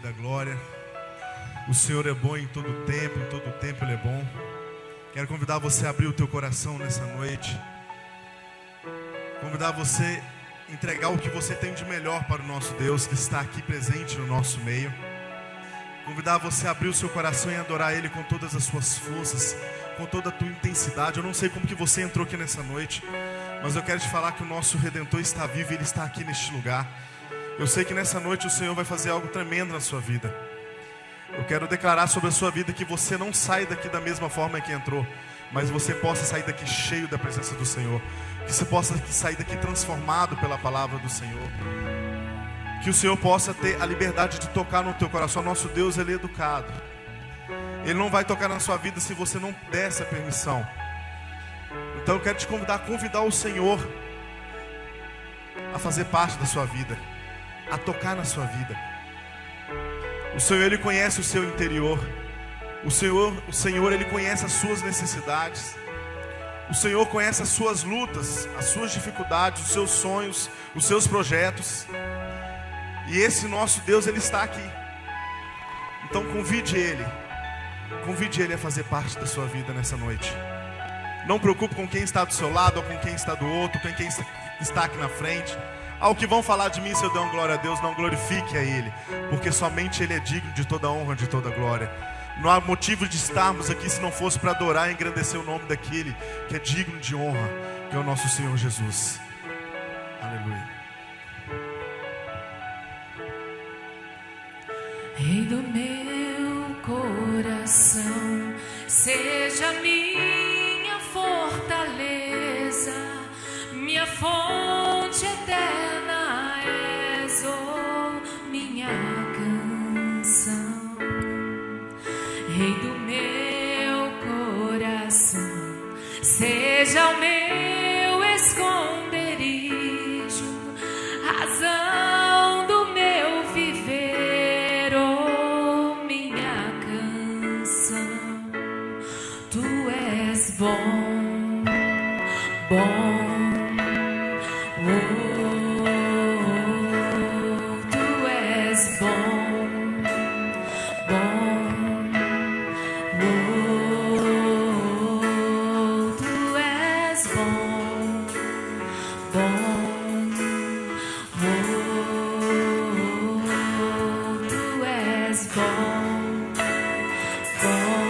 da glória. O Senhor é bom em todo tempo Ele é bom. Quero convidar você a abrir o teu coração nessa noite. Convidar você a entregar o que você tem de melhor para o nosso Deus, que está aqui presente no nosso meio. Convidar você a abrir o seu coração e adorar Ele com todas as suas forças, com toda a tua intensidade. Eu não sei como que você entrou aqui nessa noite, mas eu quero te falar que o nosso Redentor está vivo e Ele está aqui neste lugar. Eu sei que nessa noite o Senhor vai fazer algo tremendo na sua vida. Eu quero declarar sobre a sua vida que você não sai daqui da mesma forma que entrou, mas você possa sair daqui cheio da presença do Senhor. Que você possa sair daqui transformado pela palavra do Senhor. Que o Senhor possa ter a liberdade de tocar no teu coração. Nosso Deus, Ele é educado. Ele não vai tocar na sua vida se você não der essa permissão. Então eu quero te convidar o Senhor a fazer parte da sua vida, a tocar na sua vida. O Senhor, Ele conhece o seu interior. O Senhor, Ele conhece as suas necessidades. O Senhor conhece as suas lutas, as suas dificuldades, os seus sonhos, os seus projetos. E esse nosso Deus, Ele está aqui. Então convide Ele a fazer parte da sua vida nessa noite. Não preocupe com quem está do seu lado, ou com quem está do outro, com quem está aqui na frente. Ao que vão falar de mim se eu der uma glória a Deus, não glorifique a Ele, porque somente Ele é digno de toda honra, de toda glória. Não há motivo de estarmos aqui se não fosse para adorar e engrandecer o nome daquele que é digno de honra, que é o nosso Senhor Jesus. Aleluia. Rei do meu coração, seja minha fortaleza, minha fonte eterna és, oh, minha canção. Rei do meu coração, seja o meu esconderijo, razão do meu viver, oh, minha canção. Tu és bom, bom. Tu és bom, bom. Tu és bom, bom. Tu és bom, bom.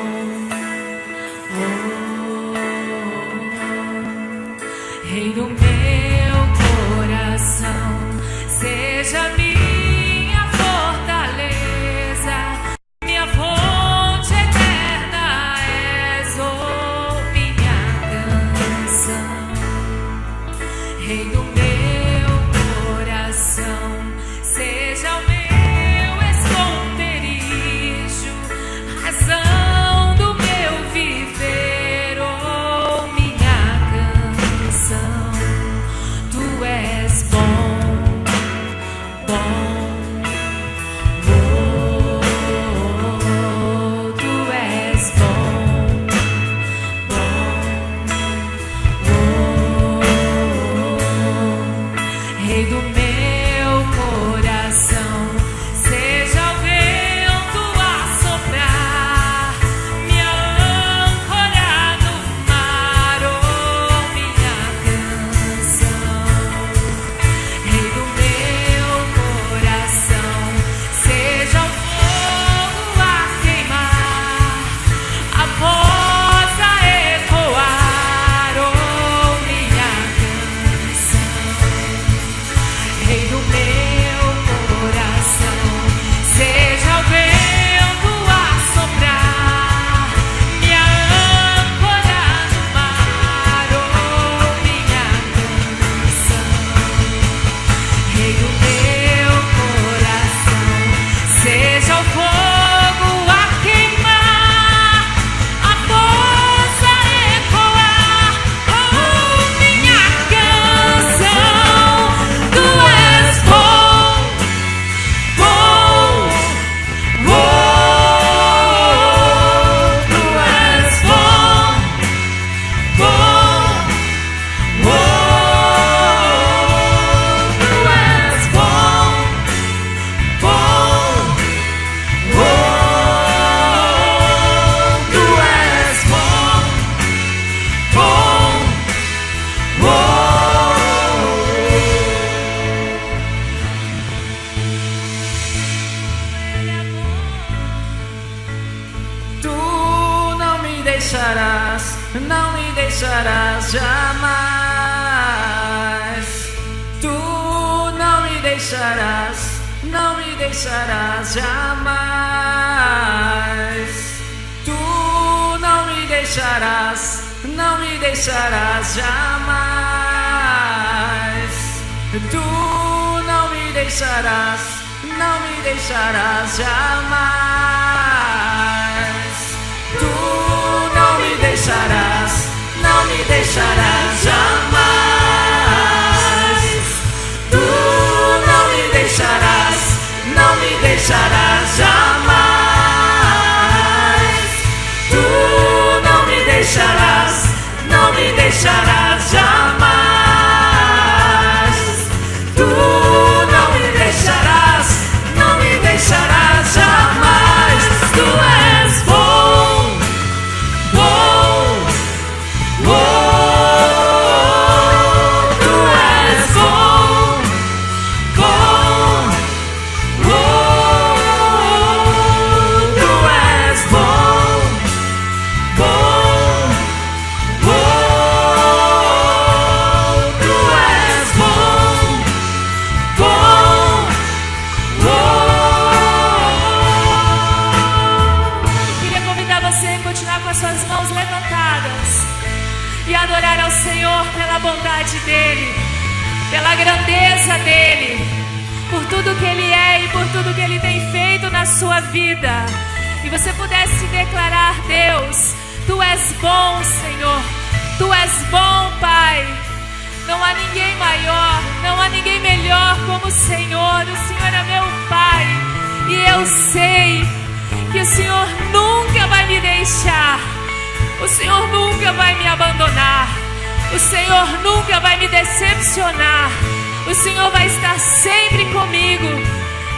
deixarás, não me deixarás jamais. Tu não me deixarás, não me deixarás jamais. Tu não me deixarás, não me deixarás jamais. Tu não me deixarás, não me deixarás jamais. Tu não me deixarás, não me deixarás jamais. Tu não me deixarás, não me deixarás jamais. Tu não me deixarás, não me deixarás jamais. Tu não me deixarás, não me deixarás jamais. Tu és bom, bom, bom. Tu és bom, bom, bom. Tu és bom, bom, bom. Tu és bom, bom, bom. Queria convidar você a continuar com as suas mãos levantadas e adorar ao Senhor pela bondade dEle, pela grandeza dEle, por tudo que Ele é e por tudo que Ele tem feito na sua vida. E você pudesse declarar: Deus, Tu és bom, Senhor, Tu és bom, Pai. Não há ninguém maior, não há ninguém melhor como o Senhor. O Senhor é meu Pai e eu sei que o Senhor nunca vai me deixar. O Senhor nunca vai me abandonar. O Senhor nunca vai me decepcionar. O Senhor vai estar sempre comigo.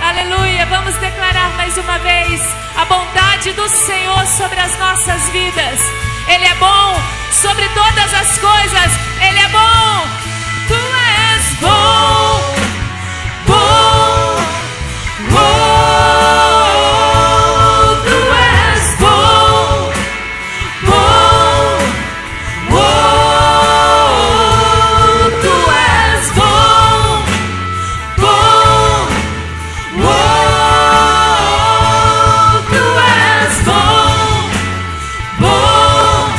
Aleluia. Vamos declarar mais uma vez a bondade do Senhor sobre as nossas vidas. Ele é bom sobre todas as coisas. Ele é bom. Tu és bom, bom, bom. Tu és bom, bom, bom. Tu és bom, bom, bom. Tu és bom, bom,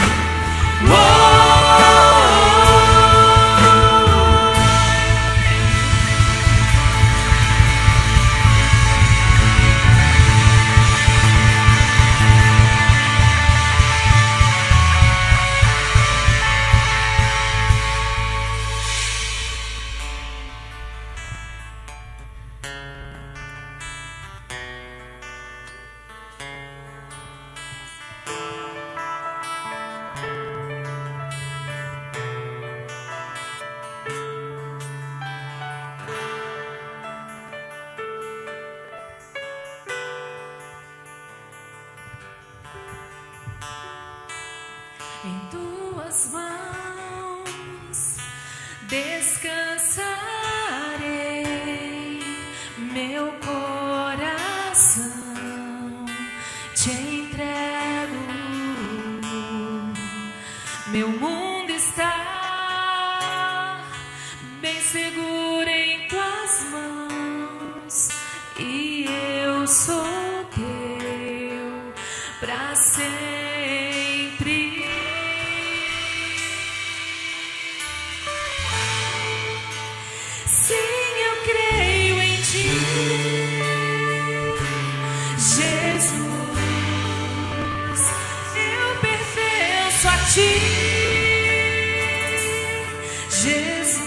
Em tuas mãos descansarei, meu coração te entrego. Meu mundo está bem seguro em tuas mãos e eu sou teu pra sempre. Sim, eu creio em ti, Jesus. Eu pertenço a ti, Jesus.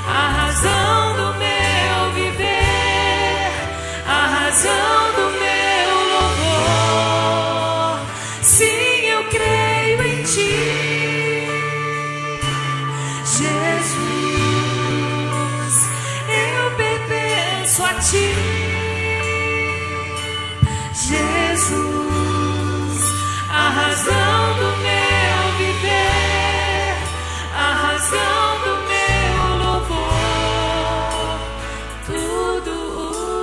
A razão do meu viver, a razão do meu louvor. Sim, eu creio em ti, Jesus. A ti, Jesus, a razão do meu viver, a razão do meu louvor, tudo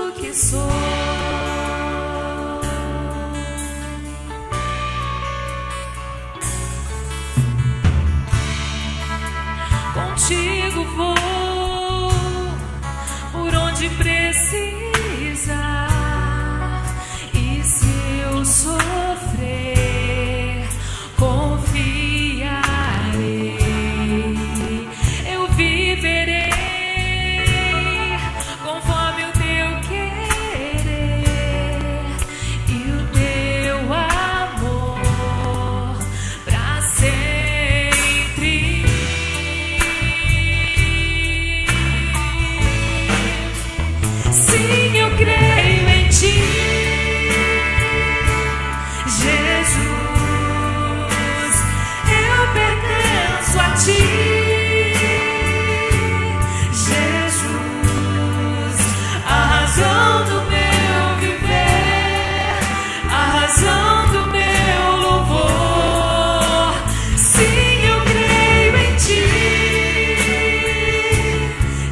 o que sou. precisar. E se eu sofrer, confiarei. Eu viverei conforme o teu querer e o teu amor pra sempre. Sim, eu creio em ti, Jesus. Eu pertenço a ti, Jesus. A razão do meu viver, a razão do meu louvor. Sim, eu creio em ti,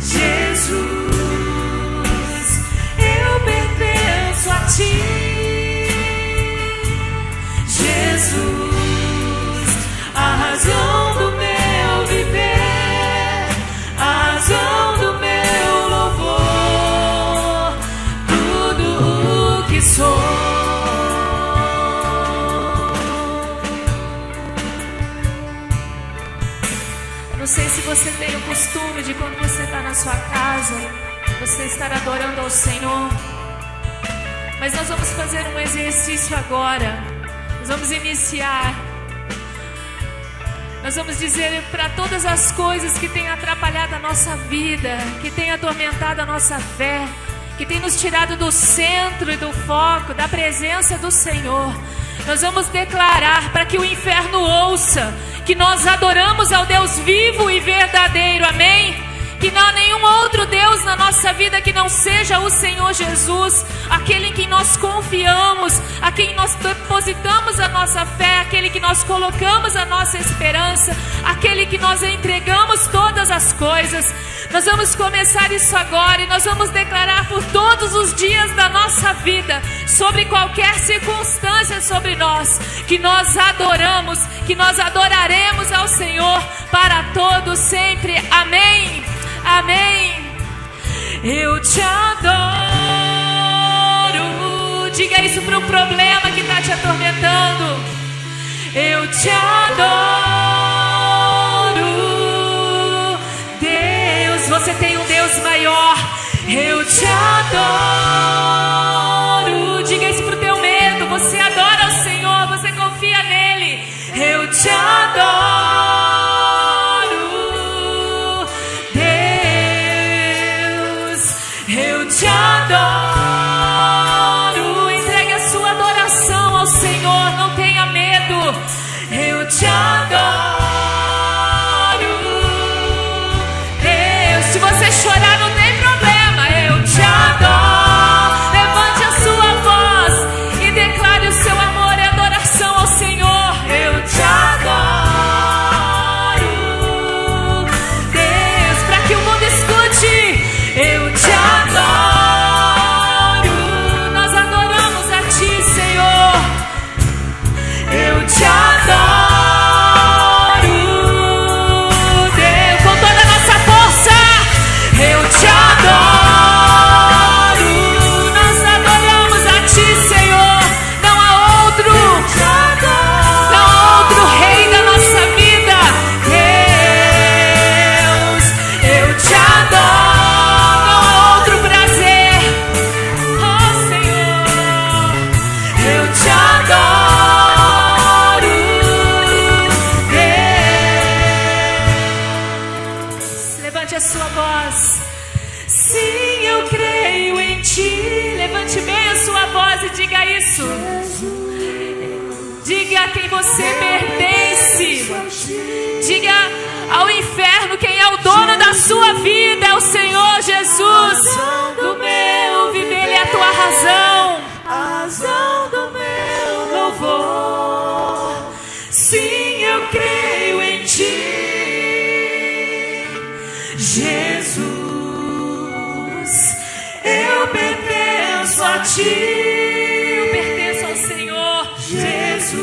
Jesus. Eu pertenço a ti, Jesus. A razão do meu viver, a razão do meu louvor, tudo o que sou. Não sei se você tem o costume de, quando você está na sua casa, você estar adorando ao Senhor, mas nós vamos fazer um exercício agora. Nós vamos iniciar. Nós vamos dizer para todas as coisas que têm atrapalhado a nossa vida, que têm atormentado a nossa fé, que têm nos tirado do centro e do foco, da presença do Senhor. Nós vamos declarar para que o inferno ouça que nós adoramos ao Deus vivo e verdadeiro. Amém? Que não há nenhum outro Deus na nossa vida que não seja o Senhor Jesus, aquele em quem nós confiamos, a quem nós depositamos a nossa fé, aquele que nós colocamos a nossa esperança, aquele que nós entregamos todas as coisas. Nós vamos começar isso agora e nós vamos declarar por todos os dias da nossa vida, sobre qualquer circunstância sobre nós, que nós adoramos, que nós adoraremos ao Senhor para todo sempre. Amém. Amém. Eu te adoro. Diga isso para um problema que está te atormentando. Eu te adoro. Deus, você tem um Deus maior. Eu te adoro. Diga isso para o teu medo. Você adora o Senhor, você confia nele. Eu te adoro. Eu te adoro. Entregue a sua adoração ao Senhor, não tenha medo. Eu te adoro. Deus, se você chorar não tem problema. Eu te adoro. Levante a sua voz e declare o seu amor e adoração ao Senhor. Eu te adoro. Deus, para que o mundo escute. Eu te adoro, nós adoramos a ti, Senhor. Eu te adoro, Deus, com toda a nossa força. Eu te adoro, nós adoramos a ti, Senhor. Não há outro, não há outro rei da nossa vida. Deus, eu te adoro. Sua voz. Sim, eu creio em ti. Levante bem a sua voz e diga isso. Diga a quem você pertence. Diga ao inferno quem é o dono da sua vida. É o Senhor Jesus. Do meu viver, Ele é a tua razão. A razão do meu louvor. Sim, eu creio em ti, Jesus. Eu pertenço a ti, eu pertenço ao Senhor. Jesus,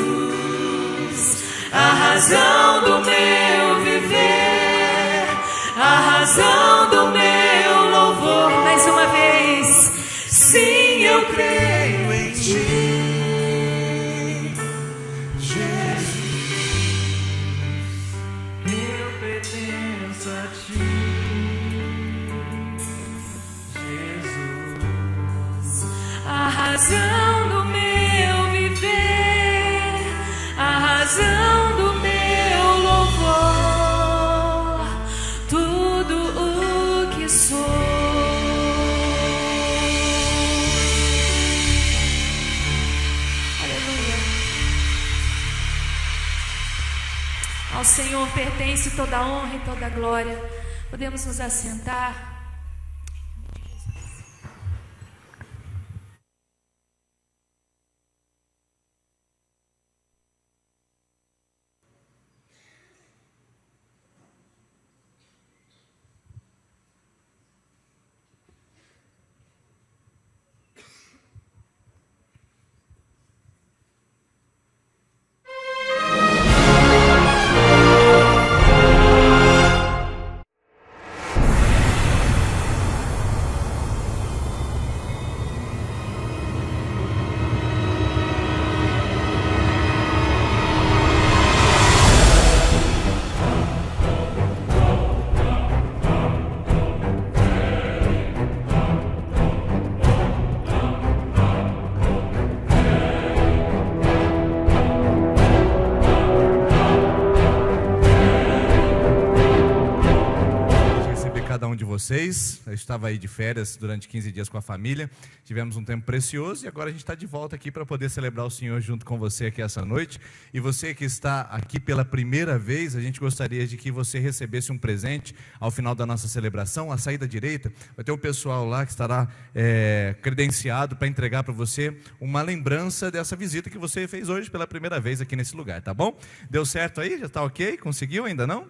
a razão do meu viver, a razão do meu louvor. Mais uma vez. eu creio em ti. A razão do meu viver, a razão do meu louvor, tudo o que sou. Aleluia. Ao Senhor pertence toda a honra e toda a glória. Podemos nos assentar. Vocês, eu estava aí de férias durante 15 dias com a família, tivemos um tempo precioso e agora a gente está de volta aqui para poder celebrar o Senhor junto com você aqui essa noite. E você que está aqui pela primeira vez, a gente gostaria de que você recebesse um presente ao final da nossa celebração. À saída direita vai ter um pessoal lá que estará credenciado para entregar para você uma lembrança dessa visita que você fez hoje pela primeira vez aqui nesse lugar, tá bom? Deu certo aí? Já está ok? Conseguiu? Ainda não?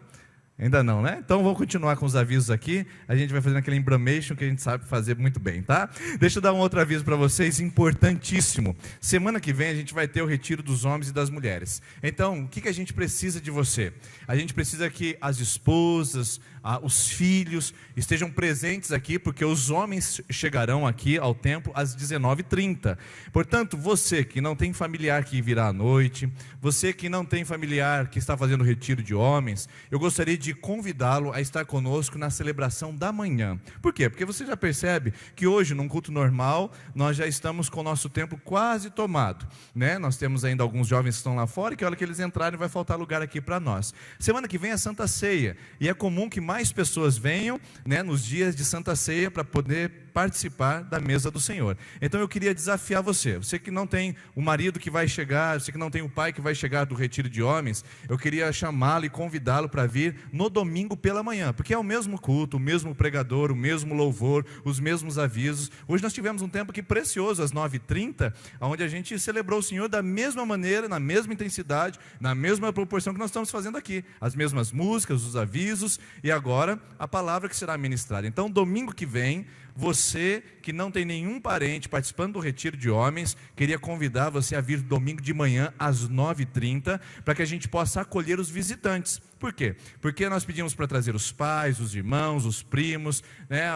Ainda não, né? Então vou continuar com os avisos aqui. A gente vai fazendo aquele embramation que a gente sabe fazer muito bem, tá? Deixa eu dar um outro aviso para vocês, importantíssimo. Semana que vem a gente vai ter o retiro dos homens e das mulheres. Então, o que a gente precisa de você? A gente precisa que as esposas, os filhos estejam presentes aqui, porque os homens chegarão aqui ao templo às 19h30. Portanto, você que não tem familiar que virá à noite, você que não tem familiar que está fazendo retiro de homens, eu gostaria de convidá-lo a estar conosco na celebração da manhã. Por quê? Porque você já percebe que hoje, num culto normal, nós já estamos com o nosso templo quase tomado, né? Nós temos ainda alguns jovens que estão lá fora e que a hora que eles entrarem vai faltar lugar aqui para nós. Semana que vem é Santa Ceia e é comum que mais pessoas venham, né, nos dias de Santa Ceia para poder participar da mesa do Senhor. Então eu queria desafiar você que não tem o marido que vai chegar, você que não tem o pai que vai chegar do retiro de homens, eu queria chamá-lo e convidá-lo para vir no domingo pela manhã, porque é o mesmo culto, o mesmo pregador, o mesmo louvor, os mesmos avisos. Hoje nós tivemos um tempo aqui precioso, às 9h30, onde a gente celebrou o Senhor da mesma maneira, na mesma intensidade, na mesma proporção que nós estamos fazendo aqui, as mesmas músicas, os avisos, e agora a palavra que será ministrada. Então domingo que vem, você que não tem nenhum parente participando do retiro de homens, queria convidar você a vir domingo de manhã às 9h30, para que a gente possa acolher os visitantes. Por quê? Porque nós pedimos para trazer os pais, os irmãos, os primos, né,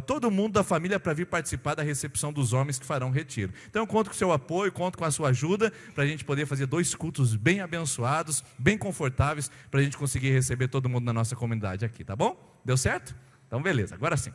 todo mundo da família para vir participar da recepção dos homens que farão retiro. Então eu conto com o seu apoio, conto com a sua ajuda, para a gente poder fazer 2 cultos bem abençoados, bem confortáveis, para a gente conseguir receber todo mundo na nossa comunidade aqui, tá bom? Deu certo? Então beleza, agora sim.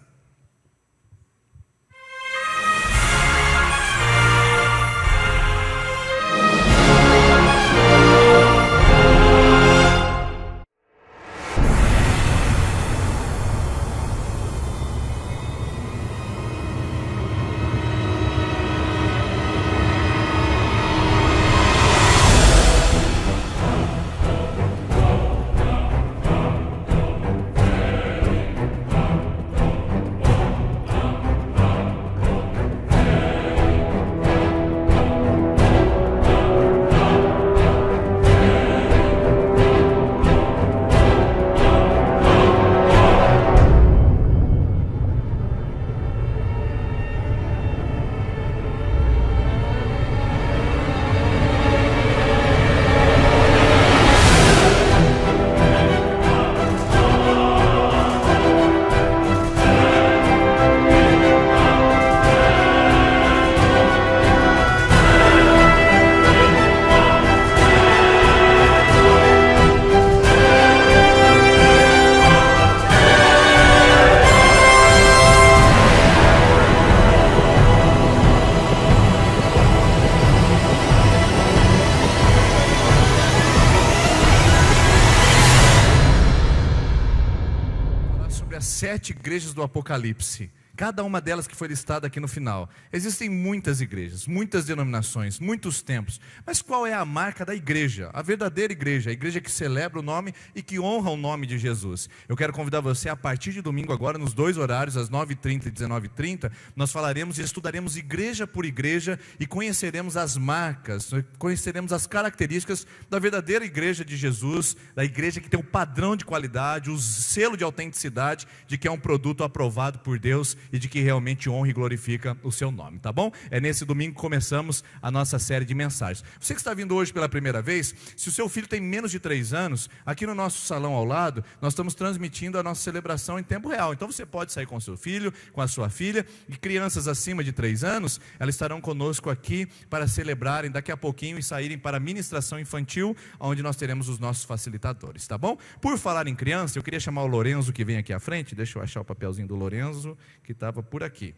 7 igrejas do Apocalipse, cada uma delas que foi listada aqui no final. Existem muitas igrejas, muitas denominações, muitos templos. Mas qual é a marca da igreja? A verdadeira igreja, a igreja que celebra o nome e que honra o nome de Jesus. Eu quero convidar você a partir de domingo agora, nos 2 horários, às 9h30 e 19h30, nós falaremos e estudaremos igreja por igreja e conheceremos as marcas, conheceremos as características da verdadeira igreja de Jesus, da igreja que tem o padrão de qualidade, o selo de autenticidade, de que é um produto aprovado por Deus e de que realmente honra e glorifica o seu nome, tá bom? É nesse domingo que começamos a nossa série de mensagens. Você que está vindo hoje pela primeira vez, se o seu filho tem menos de 3 anos, aqui no nosso salão ao lado, nós estamos transmitindo a nossa celebração em tempo real. Então você pode sair com o seu filho, com a sua filha, e crianças acima de 3 anos, elas estarão conosco aqui para celebrarem daqui a pouquinho e saírem para a ministração infantil, onde nós teremos os nossos facilitadores, tá bom? Por falar em criança, eu queria chamar o Lorenzo, que vem aqui à frente. Deixa eu achar o papelzinho do Lorenzo, que estava por aqui.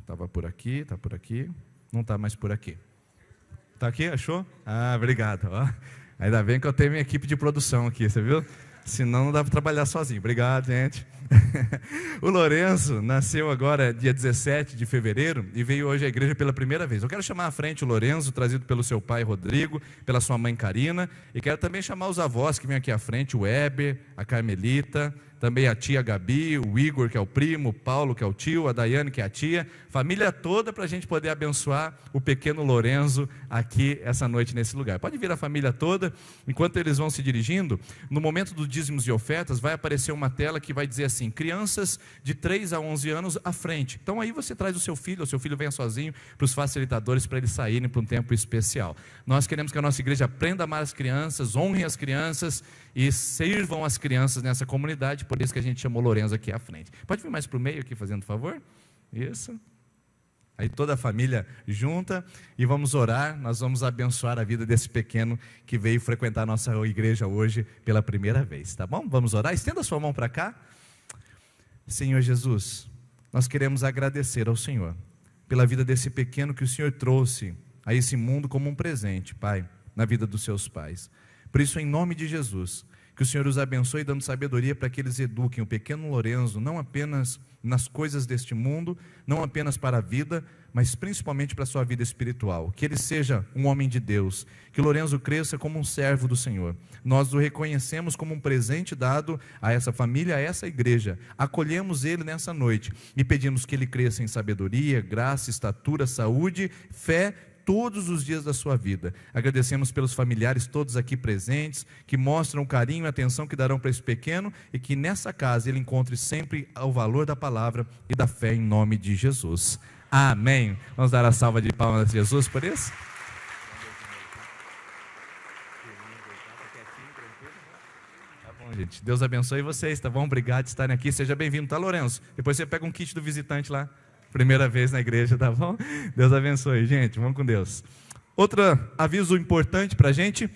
Estava por aqui, está por aqui. Não está mais por aqui. Está aqui, achou? Ah, obrigado. Ó. Ainda bem que eu tenho minha equipe de produção aqui, você viu? Senão não dá para trabalhar sozinho. Obrigado, gente. O Lorenzo nasceu agora dia 17 de fevereiro e veio hoje à igreja pela primeira vez. Eu quero chamar à frente o Lorenzo, trazido pelo seu pai Rodrigo, pela sua mãe Karina, e quero também chamar os avós que vêm aqui à frente, o Weber, a Carmelita, também a tia Gabi, o Igor, que é o primo, o Paulo, que é o tio, a Daiane, que é a tia, família toda, para a gente poder abençoar o pequeno Lorenzo aqui essa noite nesse lugar. Pode vir a família toda. Enquanto eles vão se dirigindo, no momento dos dízimos e ofertas, vai aparecer uma tela que vai dizer assim: crianças de 3 a 11 anos à frente. Então aí você traz o seu filho venha sozinho para os facilitadores, para eles saírem para um tempo especial. Nós queremos que a nossa igreja aprenda a amar as crianças, honrem as crianças e sirvam as crianças nessa comunidade. Por isso que a gente chamou o Lorenzo aqui à frente. Pode vir mais para o meio aqui, fazendo favor? Isso. Aí toda a família junta e vamos orar. Nós vamos abençoar a vida desse pequeno que veio frequentar a nossa igreja hoje pela primeira vez, tá bom? Vamos orar? Estenda sua mão para cá. Senhor Jesus, nós queremos agradecer ao Senhor pela vida desse pequeno que o Senhor trouxe a esse mundo como um presente, Pai, na vida dos seus pais. Por isso, em nome de Jesus, que o Senhor os abençoe dando sabedoria para que eles eduquem o pequeno Lorenzo, não apenas nas coisas deste mundo, não apenas para a vida, mas principalmente para a sua vida espiritual. Que ele seja um homem de Deus, que Lorenzo cresça como um servo do Senhor. Nós o reconhecemos como um presente dado a essa família, a essa igreja. Acolhemos ele nessa noite e pedimos que ele cresça em sabedoria, graça, estatura, saúde, fé, todos os dias da sua vida. Agradecemos pelos familiares todos aqui presentes, que mostram o carinho e a atenção que darão para esse pequeno, e que nessa casa ele encontre sempre o valor da palavra e da fé, em nome de Jesus. Amém. Vamos dar a salva de palmas a Jesus por isso? Tá bom, gente. Deus abençoe vocês, tá bom? Obrigado por estarem aqui. Seja bem-vindo, tá, Lorenzo? Depois você pega um kit do visitante lá. Primeira vez na igreja, tá bom? Deus abençoe, gente, vamos com Deus. Outro aviso importante para a gente: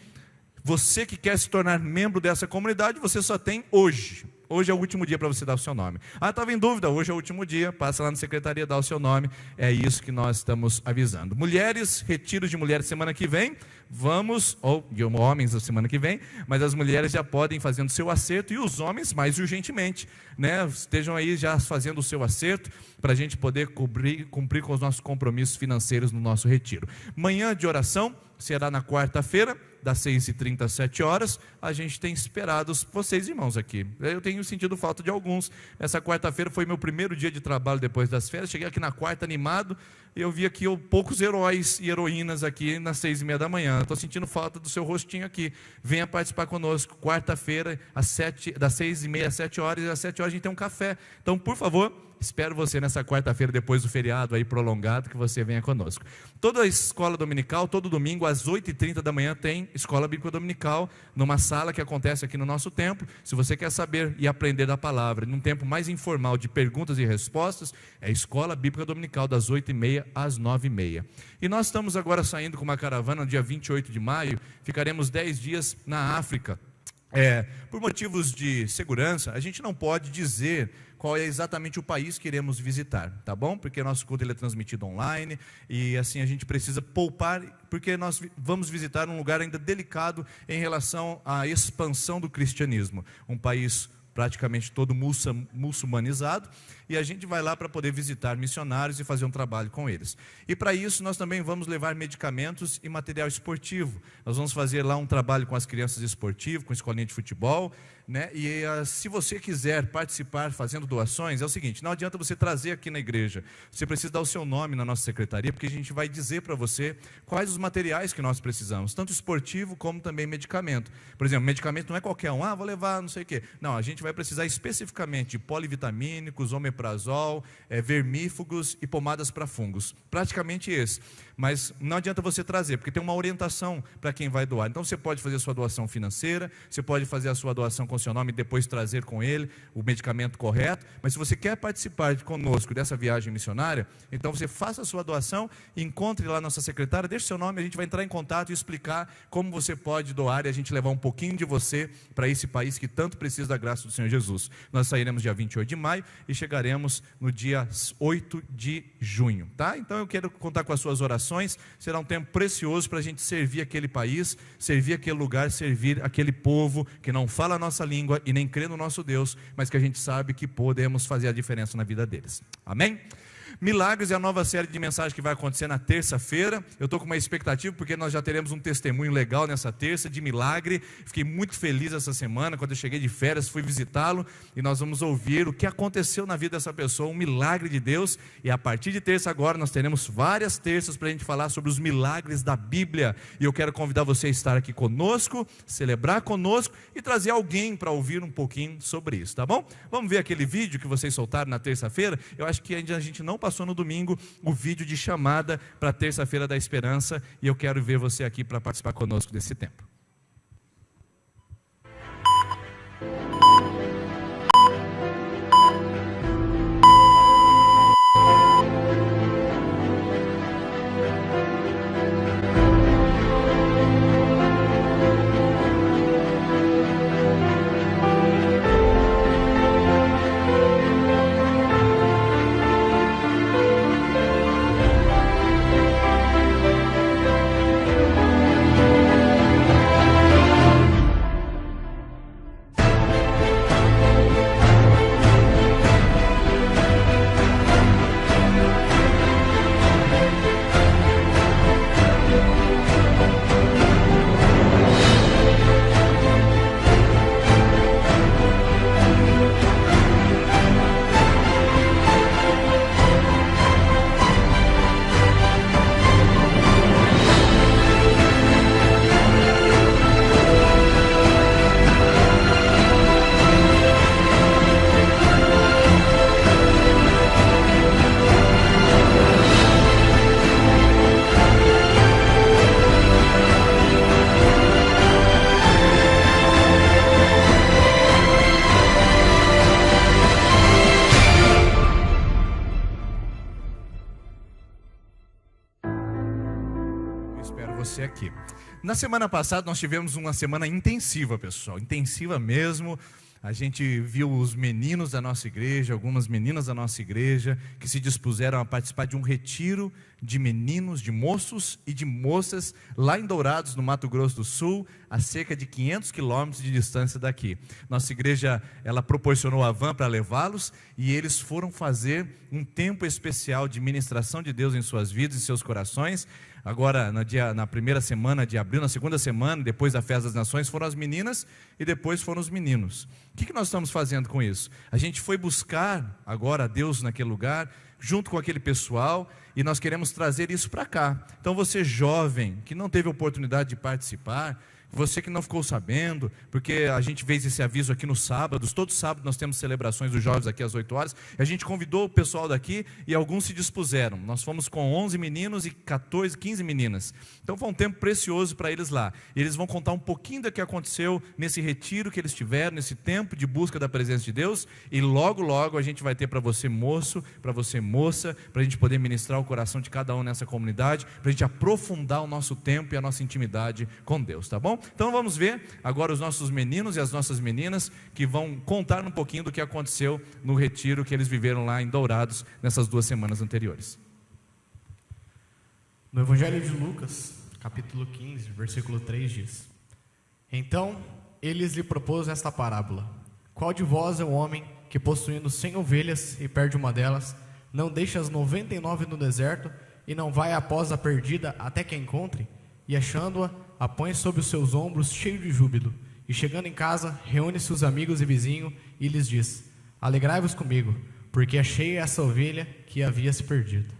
você que quer se tornar membro dessa comunidade, você só tem hoje. Hoje é o último dia para você dar o seu nome. Ah, estava em dúvida? Hoje é o último dia, passa lá na secretaria, dá o seu nome. É isso que nós estamos avisando. Mulheres, retiro de mulheres semana que vem, vamos, ou de homens na semana que vem, mas as mulheres já podem fazendo o seu acerto, e os homens mais urgentemente, né? Estejam aí já fazendo o seu acerto, para a gente poder cumprir com os nossos compromissos financeiros no nosso retiro. Manhã de oração será na quarta-feira, das 6h30 às 7h. A gente tem esperado vocês, irmãos, aqui. Eu tenho sentido falta de alguns. Essa quarta-feira foi meu primeiro dia de trabalho depois das férias. Cheguei aqui na quarta animado, e eu vi aqui poucos heróis e heroínas aqui nas 6h30 da manhã. Estou sentindo falta do seu rostinho aqui. Venha participar conosco, quarta-feira, das 6h30 às 7h, e às 7h a gente tem um café. Então, por favor, espero você nessa quarta-feira, depois do feriado aí prolongado, que você venha conosco. Toda a escola dominical, todo domingo, às 8h30 da manhã, tem escola bíblica dominical, numa sala que acontece aqui no nosso templo. Se você quer saber e aprender da palavra, num tempo mais informal de perguntas e respostas, é a escola bíblica dominical, das 8h30 às 9h30. E nós estamos agora saindo com uma caravana no dia 28 de maio, ficaremos 10 dias na África. Por motivos de segurança, a gente não pode dizer qual é exatamente o país que iremos visitar, tá bom? Porque nosso culto ele é transmitido online, e assim a gente precisa poupar, porque nós vamos visitar um lugar ainda delicado em relação à expansão do cristianismo. Um país praticamente todo muçulmanizado, e a gente vai lá para poder visitar missionários e fazer um trabalho com eles. E para isso nós também vamos levar medicamentos e material esportivo. Nós vamos fazer lá um trabalho com as crianças esportivo, com escolinha de futebol, né? E se você quiser participar fazendo doações, é o seguinte, não adianta você trazer aqui na igreja, você precisa dar o seu nome na nossa secretaria, porque a gente vai dizer para você quais os materiais que nós precisamos, tanto esportivo como também medicamento. Por exemplo, medicamento não é qualquer um, vou levar não sei o quê. Não, a gente vai precisar especificamente de polivitamínicos, omeprazol, vermífugos e pomadas para fungos, praticamente esse. Mas não adianta você trazer, porque tem uma orientação para quem vai doar. Então você pode fazer a sua doação financeira, você pode fazer a sua doação com seu nome e depois trazer com ele o medicamento correto. Mas se você quer participar conosco dessa viagem missionária, então você faça a sua doação, encontre lá nossa secretária, deixe seu nome, a gente vai entrar em contato e explicar como você pode doar e a gente levar um pouquinho de você para esse país que tanto precisa da graça do Senhor Jesus. Nós sairemos dia 28 de maio e chegaremos no dia 8 de junho, tá? Então eu quero contar com as suas orações. Será um tempo precioso para a gente servir aquele país, servir aquele lugar, servir aquele povo que não fala a nossa língua e nem crê no nosso Deus, mas que a gente sabe que podemos fazer a diferença na vida deles. Amém? Milagres é a nova série de mensagens que vai acontecer na terça-feira. Eu estou com uma expectativa porque nós já teremos um testemunho legal nessa terça de milagre. Fiquei muito feliz essa semana, quando eu cheguei de férias, fui visitá-lo e nós vamos ouvir o que aconteceu na vida dessa pessoa, um milagre de Deus. E a partir de terça agora nós teremos várias terças para a gente falar sobre os milagres da Bíblia. E eu quero convidar você a estar aqui conosco, celebrar conosco e trazer alguém para ouvir um pouquinho sobre isso, tá bom? Vamos ver aquele vídeo que vocês soltaram na terça-feira. Eu acho que ainda a gente não passou no domingo o vídeo de chamada para a terça-feira da esperança, e eu quero ver você aqui para participar conosco desse tempo. Aqui. Na semana passada nós tivemos uma semana intensiva, pessoal, intensiva mesmo. A gente viu os meninos da nossa igreja, algumas meninas da nossa igreja, que se dispuseram a participar de um retiro de meninos, de moços e de moças, lá em Dourados, no Mato Grosso do Sul, a cerca de 500 quilômetros de distância daqui. Nossa igreja, ela proporcionou a van para levá-los, e eles foram fazer um tempo especial de ministração de Deus em suas vidas e seus corações. Agora, na primeira semana de abril, na segunda semana, depois da Festa das Nações, foram as meninas e depois foram os meninos. O que nós estamos fazendo com isso? A gente foi buscar agora a Deus naquele lugar, junto com aquele pessoal, e nós queremos trazer isso para cá. Então você jovem, que não teve oportunidade de participar, você que não ficou sabendo, porque a gente fez esse aviso aqui no sábado, todo sábado nós temos celebrações dos jovens aqui às 8 horas, e a gente convidou o pessoal daqui e alguns se dispuseram. Nós fomos com 11 meninos e 15 meninas. Então foi um tempo precioso para eles lá. E eles vão contar um pouquinho do que aconteceu nesse retiro que eles tiveram, nesse tempo de busca da presença de Deus, e logo, logo a gente vai ter para você moço, para você moça, para a gente poder ministrar o coração de cada um nessa comunidade, para a gente aprofundar o nosso tempo e a nossa intimidade com Deus, tá bom? Então vamos ver agora os nossos meninos e as nossas meninas que vão contar um pouquinho do que aconteceu no retiro que eles viveram lá em Dourados nessas 2 semanas anteriores. No Evangelho de Lucas, capítulo 15, versículo 3 diz: Então eles lhe propôs esta parábola: Qual de vós é o homem que, possuindo 100 ovelhas e perde uma delas, não deixa as 99 no deserto e não vai após a perdida até que a encontre? E achando-a, a põe sobre os seus ombros cheio de júbilo. E chegando em casa, reúne seus amigos e vizinhos e lhes diz: alegrai-vos comigo, porque achei essa ovelha que havia se perdido.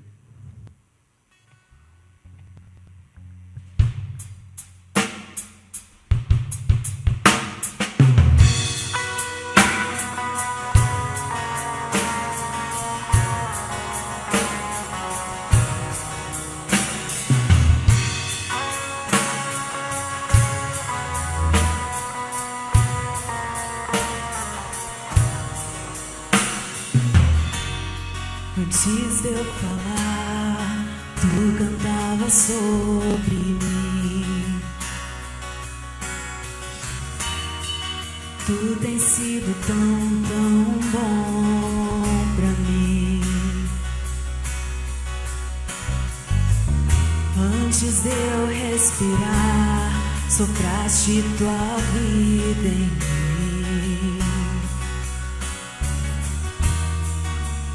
Antes de eu falar, tu cantava sobre mim. Tu tens sido tão, tão bom pra mim. Antes de eu respirar, sopraste tua vida em mim.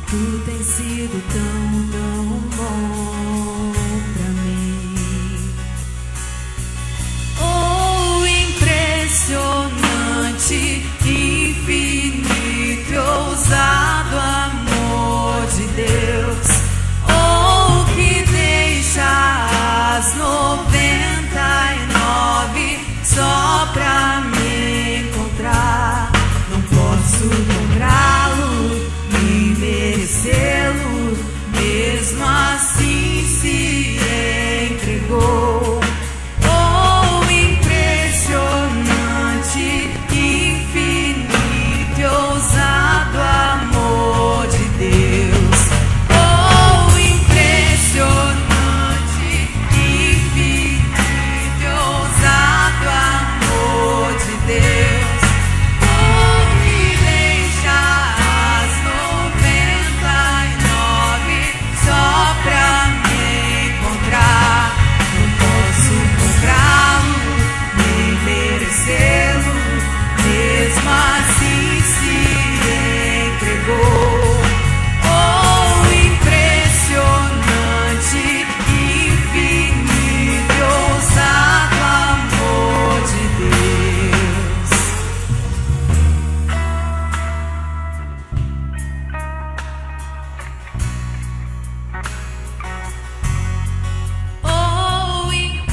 Tu tens sido tão, tão bom pra mim. Oh, impressionante, infinito e ousado amor de Deus. Oh, que deixa as 99 só pra me encontrar. Não posso comprá-lo, merecê-lo, mesmo assim se entregou. Oh, impressionante, infinito e ousado amor de Deus. Oh, impressionante, infinito e ousado amor de Deus. Mesmo assim se entregou. Oh, impressionante, infinito e ousado amor de Deus. Oh, impressionante.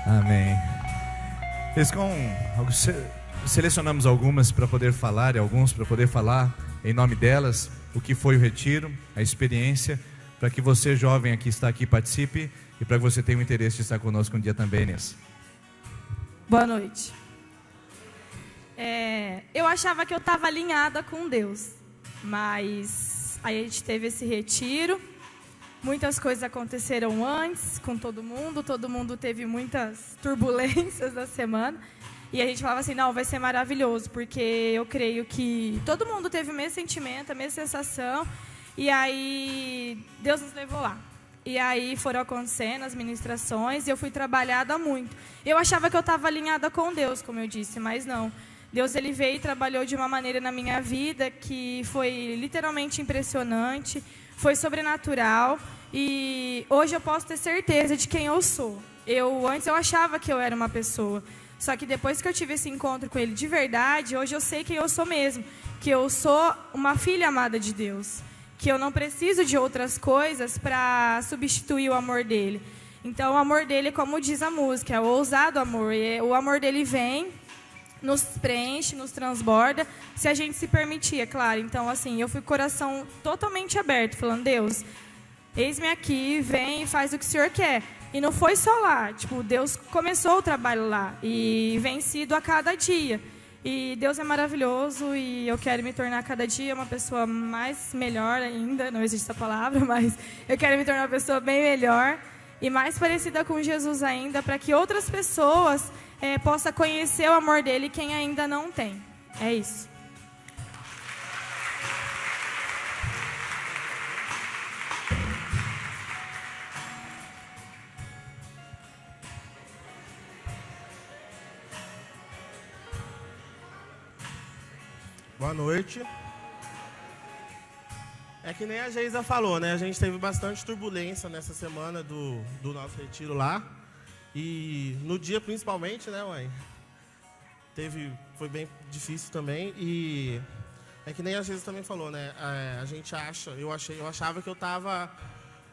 Amém. Selecionamos algumas para poder falar, e alguns para poder falar em nome delas, o que foi o retiro, a experiência, para que você, jovem que está aqui, participe e para que você tenha o interesse de estar conosco um dia também, Inês. Boa noite. Eu achava que eu estava alinhada com Deus, mas aí a gente teve esse retiro. Muitas coisas aconteceram antes com todo mundo teve muitas turbulências da semana. E a gente falava assim, não, vai ser maravilhoso, porque eu creio que todo mundo teve o mesmo sentimento, a mesma sensação. E aí Deus nos levou lá. E aí foram acontecendo as ministrações e eu fui trabalhada muito. Eu achava que eu estava alinhada com Deus, como eu disse, mas não. Deus ele veio e trabalhou de uma maneira na minha vida que foi literalmente impressionante, foi sobrenatural. E hoje eu posso ter certeza de quem eu sou. Antes eu achava que eu era uma pessoa. Só que depois que eu tive esse encontro com Ele de verdade, hoje eu sei quem eu sou mesmo. Que eu sou uma filha amada de Deus. Que eu não preciso de outras coisas para substituir o amor dEle. Então o amor dEle, como diz a música, é o ousado amor. E o amor dEle vem, nos preenche, nos transborda, se a gente se permitir, é claro. Então assim, eu fui com o coração totalmente aberto, falando, Deus, eis-me aqui, vem e faz o que o Senhor quer. E não foi só lá, tipo, Deus começou o trabalho lá e vem sido a cada dia. E Deus é maravilhoso e eu quero me tornar cada dia uma pessoa mais melhor ainda, não existe essa palavra, mas eu quero me tornar uma pessoa bem melhor e mais parecida com Jesus ainda, para que outras pessoas possam conhecer o amor dele, quem ainda não tem. É isso. Boa noite. É que nem a Geisa falou, né? A gente teve bastante turbulência nessa semana do nosso retiro lá. E no dia principalmente, né, mãe? Foi bem difícil também. E é que nem a Geisa também falou, né? A gente eu achava que eu estava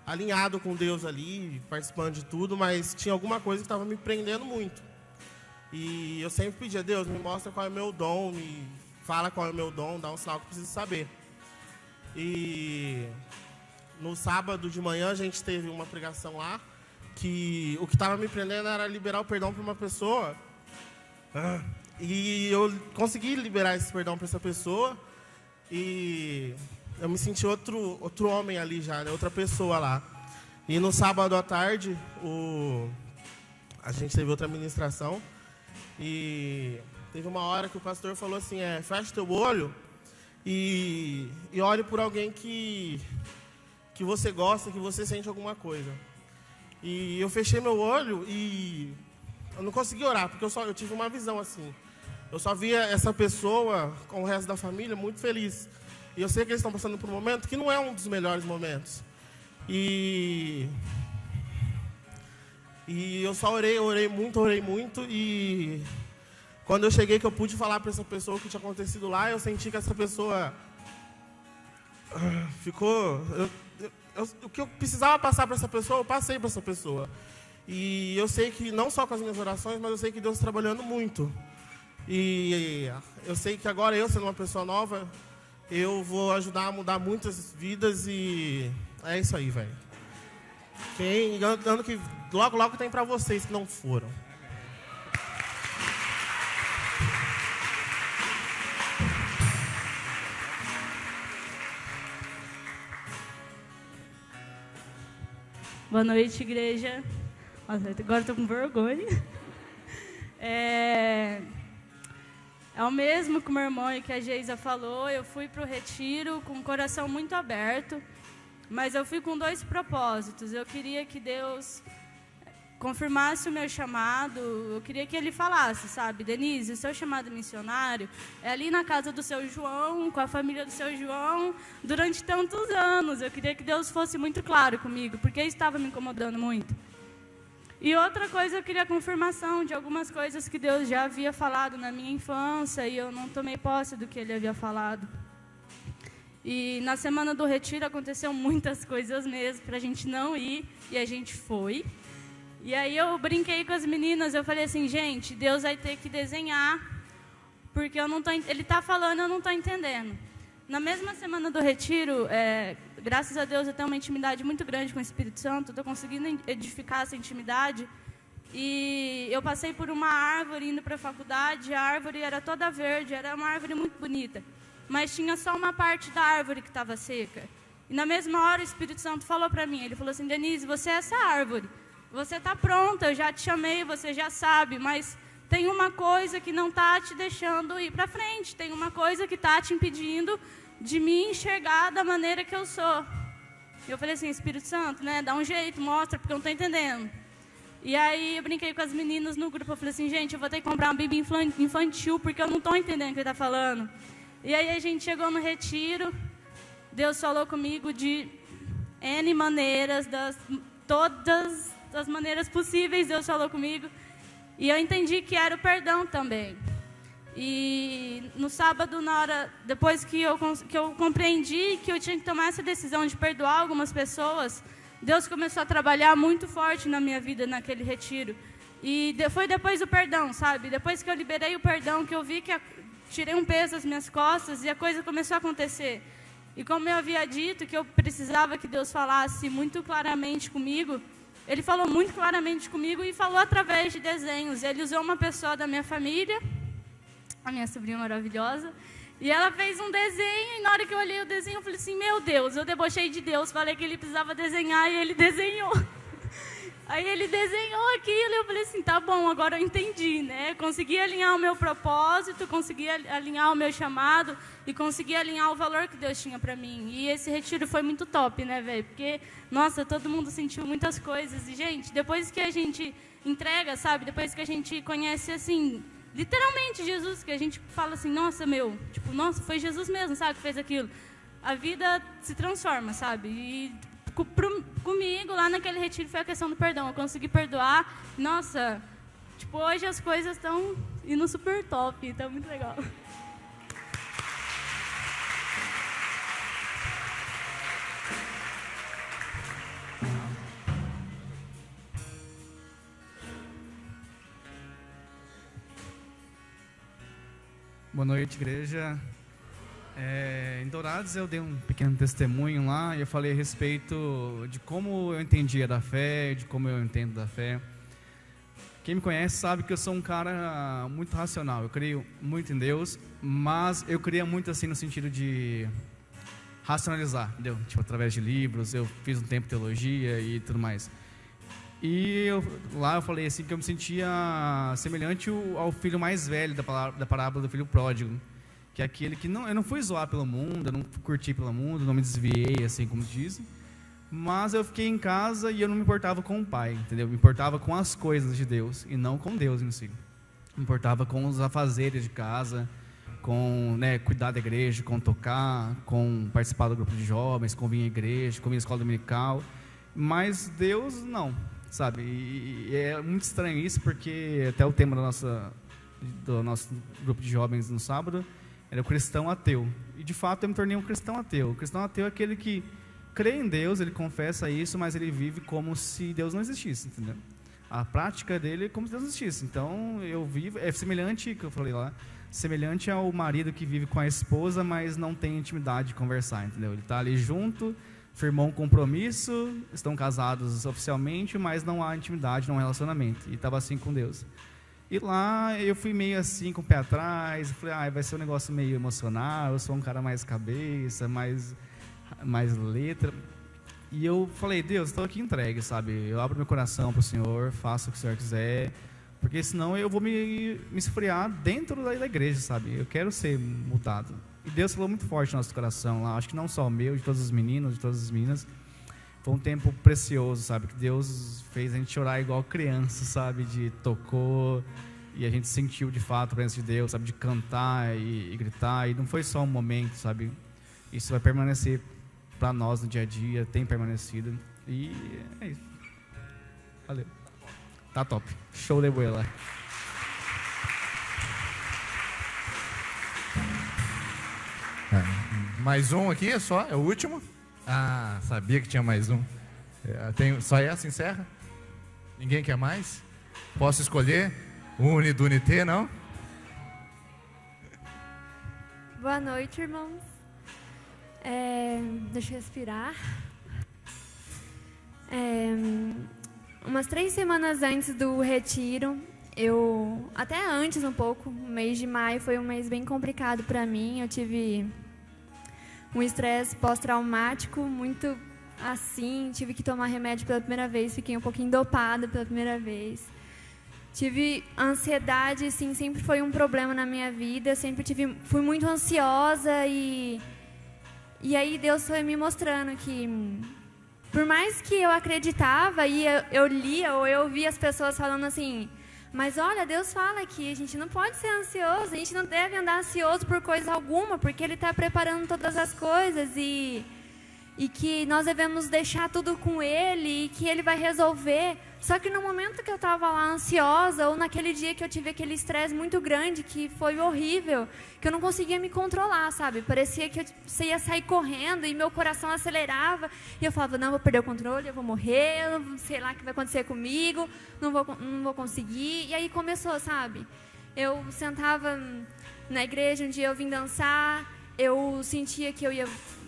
alinhado com Deus ali, participando de tudo, mas tinha alguma coisa que estava me prendendo muito. E eu sempre pedia, Deus, me mostra qual é o meu dom, fala qual é o meu dom, dá um sinal que eu preciso saber. E no sábado de manhã a gente teve uma pregação lá, que o que estava me prendendo era liberar o perdão para uma pessoa. E eu consegui liberar esse perdão para essa pessoa. E eu me senti outro homem ali já, né? Outra pessoa lá. E no sábado à tarde, a gente teve outra ministração. E teve uma hora que o pastor falou assim, fecha teu olho e olhe por alguém que você gosta, que você sente alguma coisa. E eu fechei meu olho e eu não consegui orar, porque eu tive uma visão assim. Eu só via essa pessoa com o resto da família muito feliz. E eu sei que eles estão passando por um momento que não é um dos melhores momentos. E eu só orei muito e quando eu cheguei, que eu pude falar para essa pessoa o que tinha acontecido lá, eu senti que essa pessoa ficou... o que eu precisava passar para essa pessoa, eu passei para essa pessoa. E eu sei que, não só com as minhas orações, mas eu sei que Deus está trabalhando muito. E eu sei que agora, eu sendo uma pessoa nova, eu vou ajudar a mudar muitas vidas e é isso aí, velho. Ano que logo tem para vocês que não foram. Boa noite, igreja. Nossa, agora estou com vergonha. É o mesmo que o meu irmão e que a Geisa falou. Eu fui para o retiro com o coração muito aberto, mas eu fui com 2 propósitos. Eu queria que Deus confirmasse o meu chamado, eu queria que Ele falasse, sabe, Denise, o seu chamado missionário é ali na casa do seu João, com a família do seu João, durante tantos anos. Eu queria que Deus fosse muito claro comigo, porque isso estava me incomodando muito. E outra coisa, eu queria confirmação de algumas coisas que Deus já havia falado na minha infância e eu não tomei posse do que Ele havia falado. E na semana do retiro aconteceu muitas coisas mesmo para a gente não ir, e a gente foi. E aí eu brinquei com as meninas, eu falei assim, gente, Deus vai ter que desenhar, porque Ele está falando, eu não estou entendendo. Na mesma semana do retiro, graças a Deus eu tenho uma intimidade muito grande com o Espírito Santo, estou conseguindo edificar essa intimidade. E eu passei por uma árvore indo para a faculdade, a árvore era toda verde, era uma árvore muito bonita, mas tinha só uma parte da árvore que estava seca. E na mesma hora o Espírito Santo falou para mim, ele falou assim, Denise, você é essa árvore. Você está pronta, eu já te chamei, você já sabe, mas tem uma coisa que não está te deixando ir para frente, tem uma coisa que está te impedindo de me enxergar da maneira que eu sou. Eu falei assim, Espírito Santo, né, dá um jeito, mostra, porque eu não estou entendendo. E aí eu brinquei com as meninas no grupo, eu falei assim, gente, eu vou ter que comprar uma Bíblia infantil, porque eu não estou entendendo o que ele está falando. E aí a gente chegou no retiro, Deus falou comigo de N maneiras, todas as maneiras possíveis, Deus falou comigo. E eu entendi que era o perdão também. E no sábado, depois que eu compreendi que eu tinha que tomar essa decisão de perdoar algumas pessoas, Deus começou a trabalhar muito forte na minha vida naquele retiro. E foi depois do perdão, sabe? Depois que eu liberei o perdão, que eu vi que tirei um peso das minhas costas e a coisa começou a acontecer. E como eu havia dito que eu precisava que Deus falasse muito claramente comigo, Ele falou muito claramente comigo e falou através de desenhos. Ele usou uma pessoa da minha família, a minha sobrinha maravilhosa, e ela fez um desenho, e na hora que eu olhei o desenho, eu falei assim, meu Deus, eu debochei de Deus, falei que ele precisava desenhar, e ele desenhou. Aí ele desenhou aquilo, e eu falei assim, tá bom, agora eu entendi, né? Consegui alinhar o meu propósito, consegui alinhar o meu chamado, e consegui alinhar o valor que Deus tinha pra mim. E esse retiro foi muito top, né, velho? Porque, nossa, todo mundo sentiu muitas coisas. E, gente, depois que a gente entrega, sabe? Depois que a gente conhece, assim, literalmente Jesus, que a gente fala assim, nossa, tipo, nossa, foi Jesus mesmo, sabe, que fez aquilo. A vida se transforma, sabe? E comigo, lá naquele retiro, foi a questão do perdão. Eu consegui perdoar. Nossa, tipo, hoje as coisas estão indo super top, então muito legal. Boa noite, igreja. Em Dourados eu dei um pequeno testemunho lá e eu falei a respeito de como eu entendia da fé, de como eu entendo da fé. Quem me conhece sabe que eu sou um cara muito racional, eu creio muito em Deus, mas eu creia muito assim no sentido de racionalizar, entendeu? Tipo, através de livros, eu fiz um tempo de teologia e tudo mais. E lá eu falei assim que eu me sentia semelhante ao filho mais velho da parábola do filho pródigo, que é aquele que eu não fui zoar pelo mundo, eu não curti pelo mundo, não me desviei, assim como dizem, mas eu fiquei em casa e eu não me importava com o pai, entendeu? Me importava com as coisas de Deus e não com Deus em si. Me importava com os afazeres de casa, com cuidar da igreja, com tocar, com participar do grupo de jovens, com vir à igreja, com vir à escola dominical, mas Deus não, sabe? E é muito estranho isso, porque até o tema do nosso grupo de jovens no sábado era o cristão ateu. E de fato eu me tornei um cristão ateu. O cristão ateu é aquele que crê em Deus, ele confessa isso, mas ele vive como se Deus não existisse, entendeu? A prática dele é como se Deus não existisse. Então eu vivo, é semelhante, que eu falei lá, semelhante ao marido que vive com a esposa, mas não tem intimidade de conversar, entendeu? Ele está ali junto, firmou um compromisso, estão casados oficialmente, mas não há intimidade, não há relacionamento. E estava assim com Deus. E lá eu fui meio assim, com o pé atrás, falei, vai ser um negócio meio emocional, eu sou um cara mais cabeça, mais letra. E eu falei, Deus, estou aqui entregue, sabe? Eu abro meu coração para o Senhor, faço o que o Senhor quiser, porque senão eu vou me esfriar dentro da igreja, sabe? Eu quero ser mudado. E Deus falou muito forte no nosso coração lá, acho que não só o meu, de todos os meninos, de todas as meninas. Foi um tempo precioso, sabe? Que Deus fez a gente chorar igual criança, sabe? Tocou e a gente sentiu de fato a presença de Deus, sabe? De cantar e gritar. E não foi só um momento, sabe? Isso vai permanecer para nós no dia a dia, tem permanecido. E é isso. Valeu. Tá top. Show de bola. Mais um aqui, é só? É o último? Ah, sabia que tinha mais um. Só essa encerra? Ninguém quer mais? Posso escolher? Unidunité, não? Boa noite, irmãos. Deixa eu respirar. Umas 3 semanas antes do retiro, até antes um pouco, o mês de maio foi um mês bem complicado para mim. Eu tive um estresse pós-traumático muito assim, tive que tomar remédio pela primeira vez, fiquei um pouquinho dopada pela primeira vez. tive ansiedade, assim, sempre foi um problema na minha vida. Fui muito ansiosa e aí Deus foi me mostrando que, por mais que eu acreditava e eu lia ou eu ouvia as pessoas falando assim, mas olha, Deus fala que a gente não pode ser ansioso, a gente não deve andar ansioso por coisa alguma, porque Ele está preparando todas as coisas e que nós devemos deixar tudo com Ele e que Ele vai resolver. Só que no momento que eu estava lá ansiosa, ou naquele dia que eu tive aquele estresse muito grande, que foi horrível, que eu não conseguia me controlar, sabe? Parecia que você ia sair correndo e meu coração acelerava. E eu falava, não, vou perder o controle, eu vou morrer, eu não sei lá o que vai acontecer comigo, não vou conseguir. E aí começou, sabe? Eu sentava na igreja, um dia eu vim dançar, eu sentia que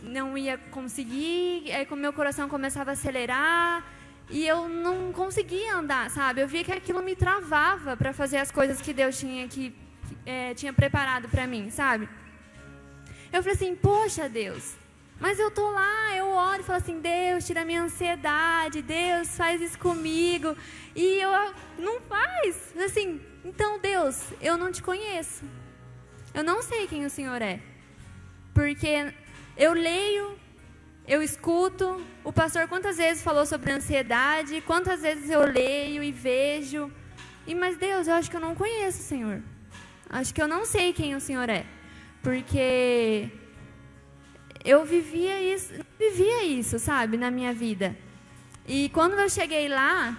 não ia conseguir, aí meu coração começava a acelerar, e eu não conseguia andar, sabe? Eu via que aquilo me travava para fazer as coisas que Deus tinha preparado para mim, sabe? Eu falei assim, poxa, Deus, mas eu tô lá, eu oro e falo assim, Deus, tira a minha ansiedade, Deus, faz isso comigo. E não faz. Assim, então, Deus, eu não te conheço. Eu não sei quem o Senhor é. Porque eu leio, eu escuto, o pastor quantas vezes falou sobre ansiedade, quantas vezes eu leio e vejo, mas Deus, eu acho que eu não conheço o Senhor, acho que eu não sei quem o Senhor é, porque eu vivia isso, sabe, na minha vida. E quando eu cheguei lá,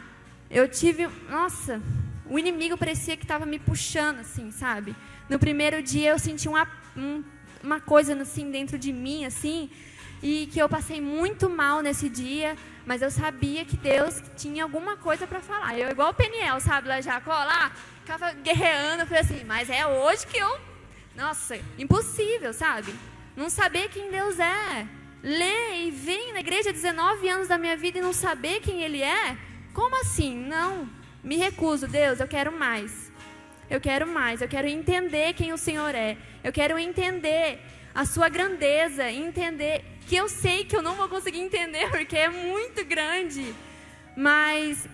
eu tive, nossa, o inimigo parecia que estava me puxando, assim, sabe. No primeiro dia eu senti uma coisa assim dentro de mim, assim, e que eu passei muito mal nesse dia, mas eu sabia que Deus tinha alguma coisa para falar. Eu, igual o Peniel, sabe, lá Jacó, lá, ficava guerreando, eu falei assim, mas é hoje que eu... Nossa, impossível, sabe? Não saber quem Deus é. Ler e vir na igreja 19 anos da minha vida e não saber quem Ele é? Como assim? Não, me recuso, Deus, eu quero mais. Eu quero mais, eu quero entender quem o Senhor é. Eu quero entender a sua grandeza, entender que eu sei que eu não vou conseguir entender porque é muito grande. Mas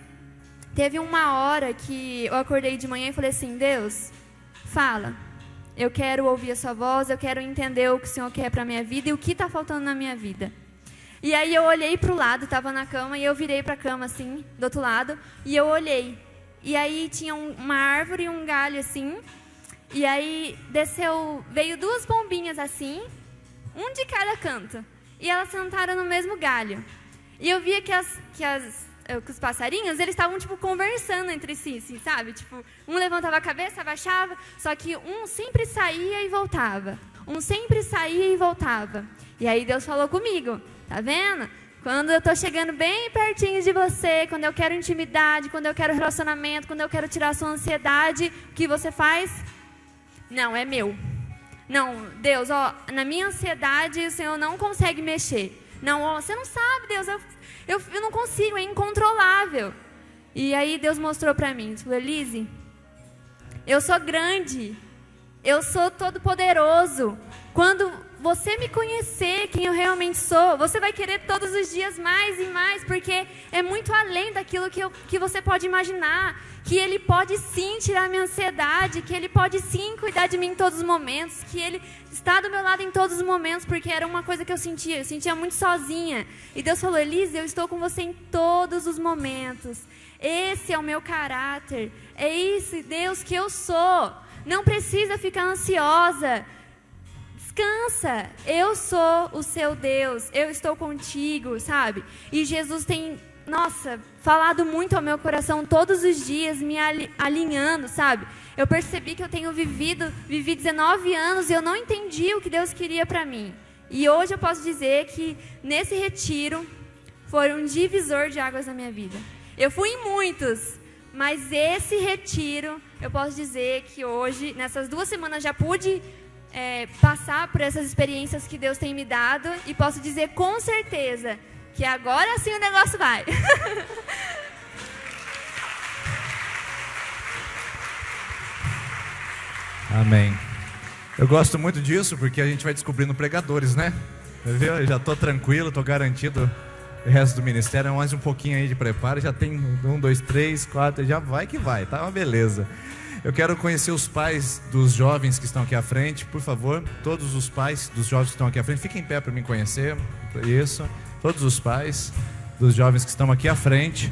teve uma hora que eu acordei de manhã e falei assim, Deus, fala. Eu quero ouvir a sua voz, eu quero entender o que o Senhor quer para a minha vida e o que está faltando na minha vida. E aí eu olhei para o lado, estava na cama, e eu virei para a cama assim, do outro lado, e eu olhei. E aí tinha uma árvore e um galho assim, e aí veio duas pombinhas assim, um de cada canto, e elas sentaram no mesmo galho. E eu via que os passarinhos, eles estavam tipo conversando entre si, assim, sabe? Tipo, um levantava a cabeça, abaixava, só que um sempre saía e voltava. Um sempre saía e voltava. E aí Deus falou comigo, tá vendo? Quando eu tô chegando bem pertinho de você, quando eu quero intimidade, quando eu quero relacionamento, quando eu quero tirar a sua ansiedade, o que você faz? Não, é meu. Não, Deus, ó, na minha ansiedade o Senhor não consegue mexer. Não, ó, você não sabe, Deus, eu não consigo, é incontrolável. E aí Deus mostrou pra mim, falou, Elise, eu sou grande, eu sou todo poderoso. Quando você me conhecer quem eu realmente sou, você vai querer todos os dias mais e mais, porque é muito além daquilo que você pode imaginar, que Ele pode sim tirar a minha ansiedade, que Ele pode sim cuidar de mim em todos os momentos, que Ele está do meu lado em todos os momentos, porque era uma coisa que eu sentia muito sozinha. E Deus falou, Elise, eu estou com você em todos os momentos. Esse é o meu caráter, é esse Deus que eu sou. Não precisa ficar ansiosa. Descansa, eu sou o seu Deus, eu estou contigo, sabe? E Jesus tem, falado muito ao meu coração todos os dias, me alinhando, sabe? Eu percebi que eu tenho vivi 19 anos e eu não entendi o que Deus queria para mim. E hoje eu posso dizer que nesse retiro foi um divisor de águas na minha vida. Eu fui em muitos, mas esse retiro, eu posso dizer que hoje, nessas 2 semanas, já pude passar por essas experiências que Deus tem me dado e posso dizer com certeza que agora sim o negócio vai. Amém. Eu gosto muito disso porque a gente vai descobrindo pregadores, né? Viu? Eu já estou tranquilo, estou garantido resto do ministério. Mais um pouquinho aí de preparo. Já tem 1, 2, 3, 4. Já vai que vai, tá uma beleza. Eu quero conhecer os pais dos jovens que estão aqui à frente, por favor. Todos os pais dos jovens que estão aqui à frente, fiquem em pé para me conhecer. Isso. Todos os pais dos jovens que estão aqui à frente,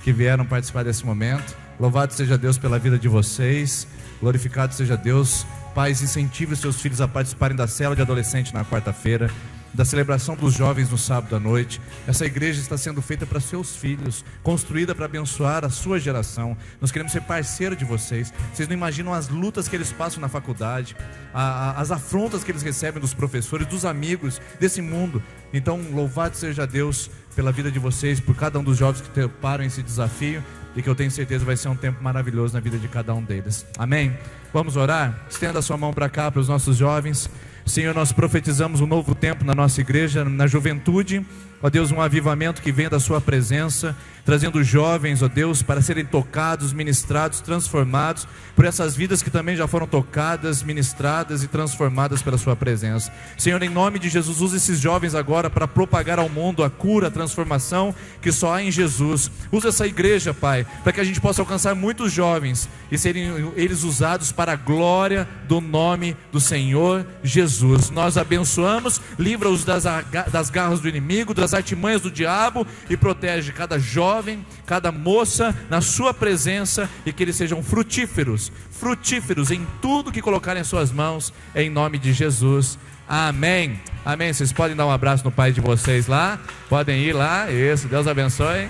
que vieram participar desse momento. Louvado seja Deus pela vida de vocês. Glorificado seja Deus. Pais, incentive os seus filhos a participarem da célula de adolescente na quarta-feira, da celebração dos jovens no sábado à noite. Essa igreja está sendo feita para seus filhos, construída para abençoar a sua geração. Nós queremos ser parceiro de vocês. Vocês não imaginam as lutas que eles passam na faculdade, as afrontas que eles recebem dos professores, dos amigos, desse mundo. Então, louvado seja Deus pela vida de vocês, por cada um dos jovens que toparam esse desafio, e que eu tenho certeza vai ser um tempo maravilhoso na vida de cada um deles. Amém? Vamos orar? Estenda a sua mão para cá, para os nossos jovens. Senhor, nós profetizamos um novo tempo na nossa igreja, na juventude. Ó Deus, um avivamento que venha da sua presença, trazendo jovens, ó Deus, para serem tocados, ministrados, transformados por essas vidas que também já foram tocadas, ministradas e transformadas pela sua presença. Senhor, em nome de Jesus, usa esses jovens agora para propagar ao mundo a cura, a transformação que só há em Jesus. Usa essa igreja, Pai, para que a gente possa alcançar muitos jovens e serem eles usados para a glória do nome do Senhor Jesus. Nós abençoamos, livra-os das garras do inimigo, das artimanhas do diabo, e protege cada jovem, cada moça na sua presença, e que eles sejam frutíferos em tudo que colocarem em suas mãos, em nome de Jesus. Amém. Amém. Vocês podem dar um abraço no pai de vocês lá, podem ir lá. Isso, Deus abençoe,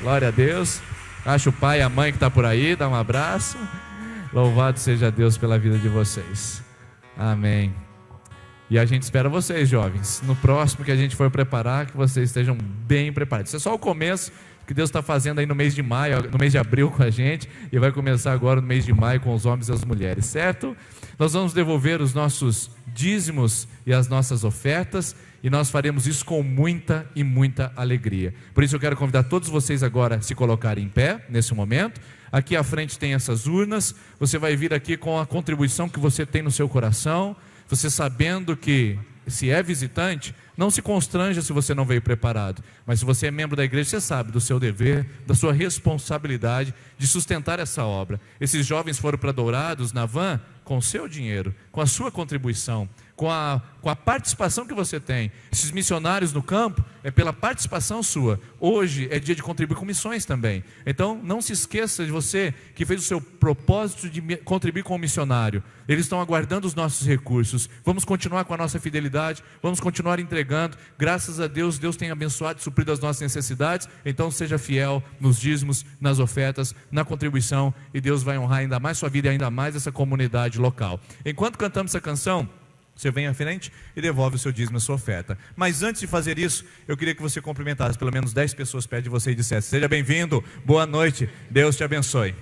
glória a Deus. Acha o pai e a mãe que está por aí, dá um abraço. Louvado seja Deus pela vida de vocês. Amém. E a gente espera vocês, jovens, no próximo que a gente for preparar, que vocês estejam bem preparados. Isso é só o começo que Deus está fazendo aí no mês de maio, no mês de abril com a gente, e vai começar agora no mês de maio com os homens e as mulheres, certo? Nós vamos devolver os nossos dízimos e as nossas ofertas, e nós faremos isso com muita e muita alegria. Por isso eu quero convidar todos vocês agora a se colocarem em pé, nesse momento. Aqui à frente tem essas urnas, você vai vir aqui com a contribuição que você tem no seu coração. Você sabendo que, se é visitante, não se constranja se você não veio preparado. Mas se você é membro da igreja, você sabe do seu dever, da sua responsabilidade de sustentar essa obra. Esses jovens foram para Dourados na van com o seu dinheiro, com a sua contribuição, com a participação que você tem. Esses missionários no campo é pela participação sua. Hoje é dia de contribuir com missões também. Então não se esqueça de você que fez o seu propósito de contribuir com o missionário. Eles estão aguardando os nossos recursos. Vamos continuar com a nossa fidelidade, vamos continuar entregando. Graças a Deus, Deus tem abençoado e suprido as nossas necessidades. Então seja fiel nos dízimos, nas ofertas, na contribuição, e Deus vai honrar ainda mais sua vida e ainda mais essa comunidade local. Enquanto cantamos essa canção, você vem à frente e devolve o seu dízimo e a sua oferta. Mas antes de fazer isso, eu queria que você cumprimentasse pelo menos 10 pessoas perto de você e dissesse: seja bem-vindo, boa noite, Deus te abençoe.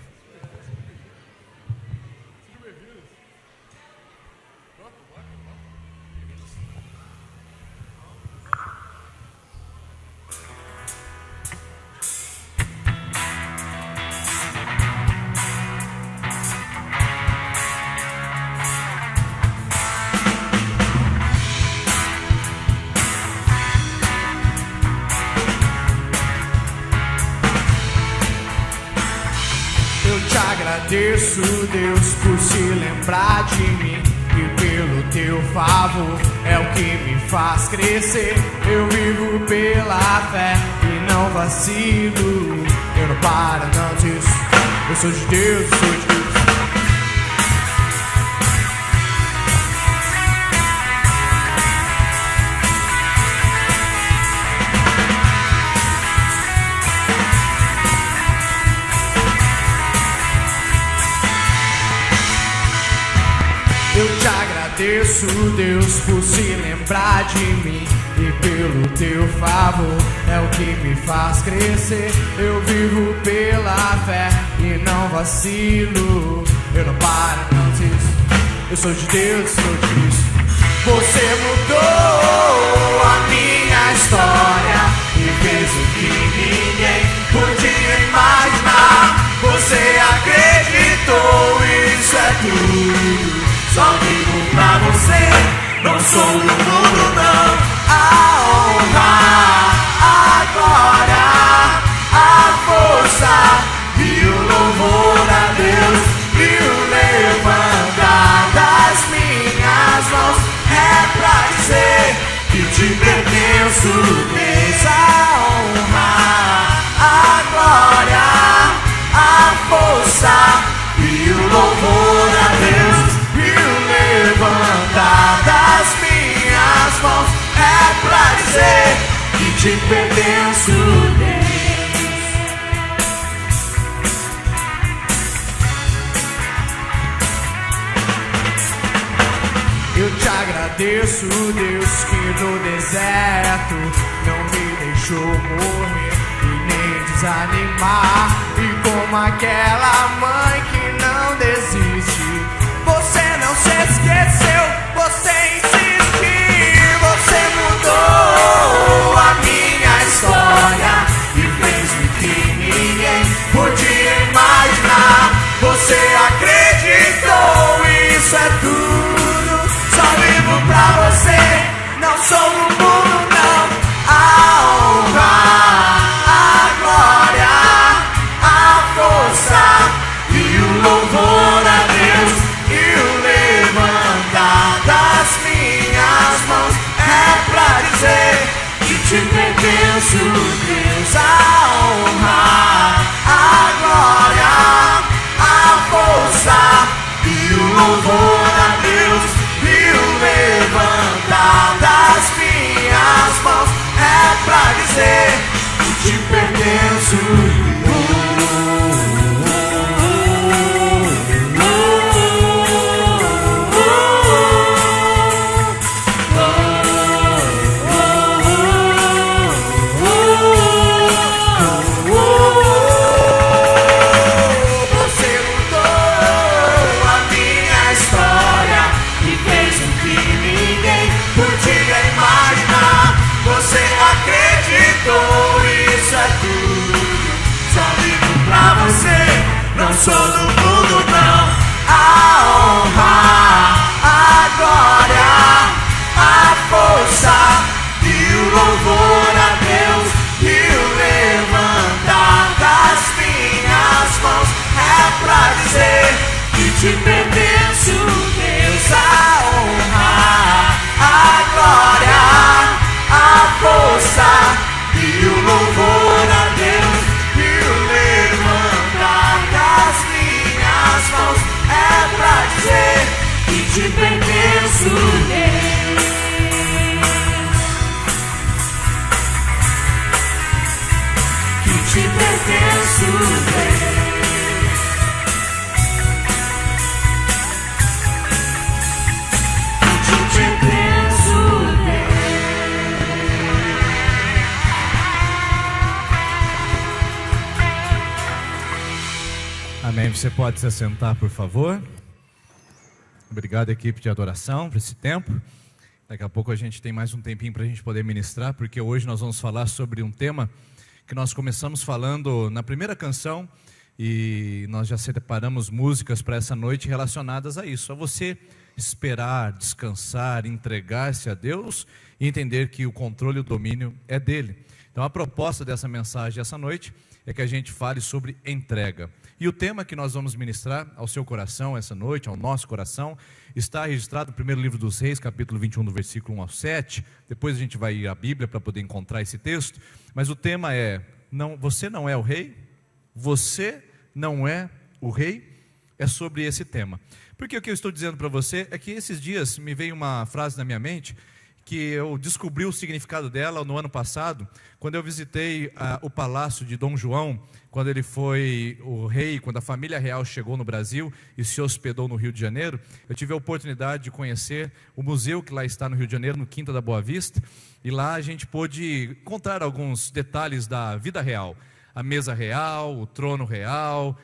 Agradeço, Deus, por se lembrar de mim, e pelo teu favor é o que me faz crescer. Eu vivo pela fé e não vacilo, eu não paro, não desisto. Eu sou de Deus, sou de Deus. Eu te agradeço, Deus, por se lembrar de mim, e pelo teu favor é o que me faz crescer. Eu vivo pela fé e não vacilo, eu não paro, não desisto. Eu sou de Deus, sou de Cristo. Você mudou a minha história e fez o que ninguém podia imaginar. Você acreditou, isso é tudo. Só vivo pra você, não sou do mundo não. A honra, a glória te pertenço, Deus, a honra, a glória, a força e o louvor a Deus, e o levantar das minhas mãos. É pra dizer que te pertenço, Deus. Eu te agradeço, Deus, que no deserto não me deixou morrer e nem desanimar. E como aquela mãe que não desiste, você não se esqueceu, você insistiu. Você mudou a minha história e fez o que ninguém podia imaginar. Você acreditou, isso é tudo. Só vivo pra você, não sou do mundo não. A honra, a glória, a força e o louvor a Deus, e o levantar das minhas mãos. É pra dizer que te pertenço, Deus. A honra, a glória, a força e o louvor a Deus, levantar das minhas mãos. É pra dizer que te pertenço. Isso é tudo, só vivo pra você, não sou do mundo não. A honra, a glória, a força e o louvor a Deus, e o levantar das minhas mãos. É pra dizer que te pertenço, Deus. A honra, a glória, a força e o louvor a Deus, e o levantar das minhas mãos. É pra dizer que te pertenço, Deus. Que te pertenço, Deus. Que te pertenço, Deus. Amém. Você pode se assentar, por favor. Obrigado, equipe de adoração, por esse tempo. Daqui a pouco a gente tem mais um tempinho para a gente poder ministrar, porque hoje nós vamos falar sobre um tema que nós começamos falando na primeira canção, e nós já separamos músicas para essa noite relacionadas a isso, a você esperar, descansar, entregar-se a Deus e entender que o controle e o domínio é dele. Então a proposta dessa mensagem essa noite é que a gente fale sobre entrega. E o tema que nós vamos ministrar ao seu coração essa noite, ao nosso coração, está registrado no primeiro livro dos Reis, capítulo 21, do versículo 1 ao 7. Depois a gente vai ir à Bíblia para poder encontrar esse texto. Mas o tema é, você não é o rei? Você não é o rei? É sobre esse tema. Porque o que eu estou dizendo para você é que esses dias me veio uma frase na minha mente, que eu descobri o significado dela no ano passado, quando eu visitei o palácio de Dom João, quando ele foi o rei, quando a família real chegou no Brasil e se hospedou no Rio de Janeiro. Eu tive a oportunidade de conhecer o museu que lá está no Rio de Janeiro, no Quinta da Boa Vista, e lá a gente pôde contar alguns detalhes da vida real. A mesa real, o trono real,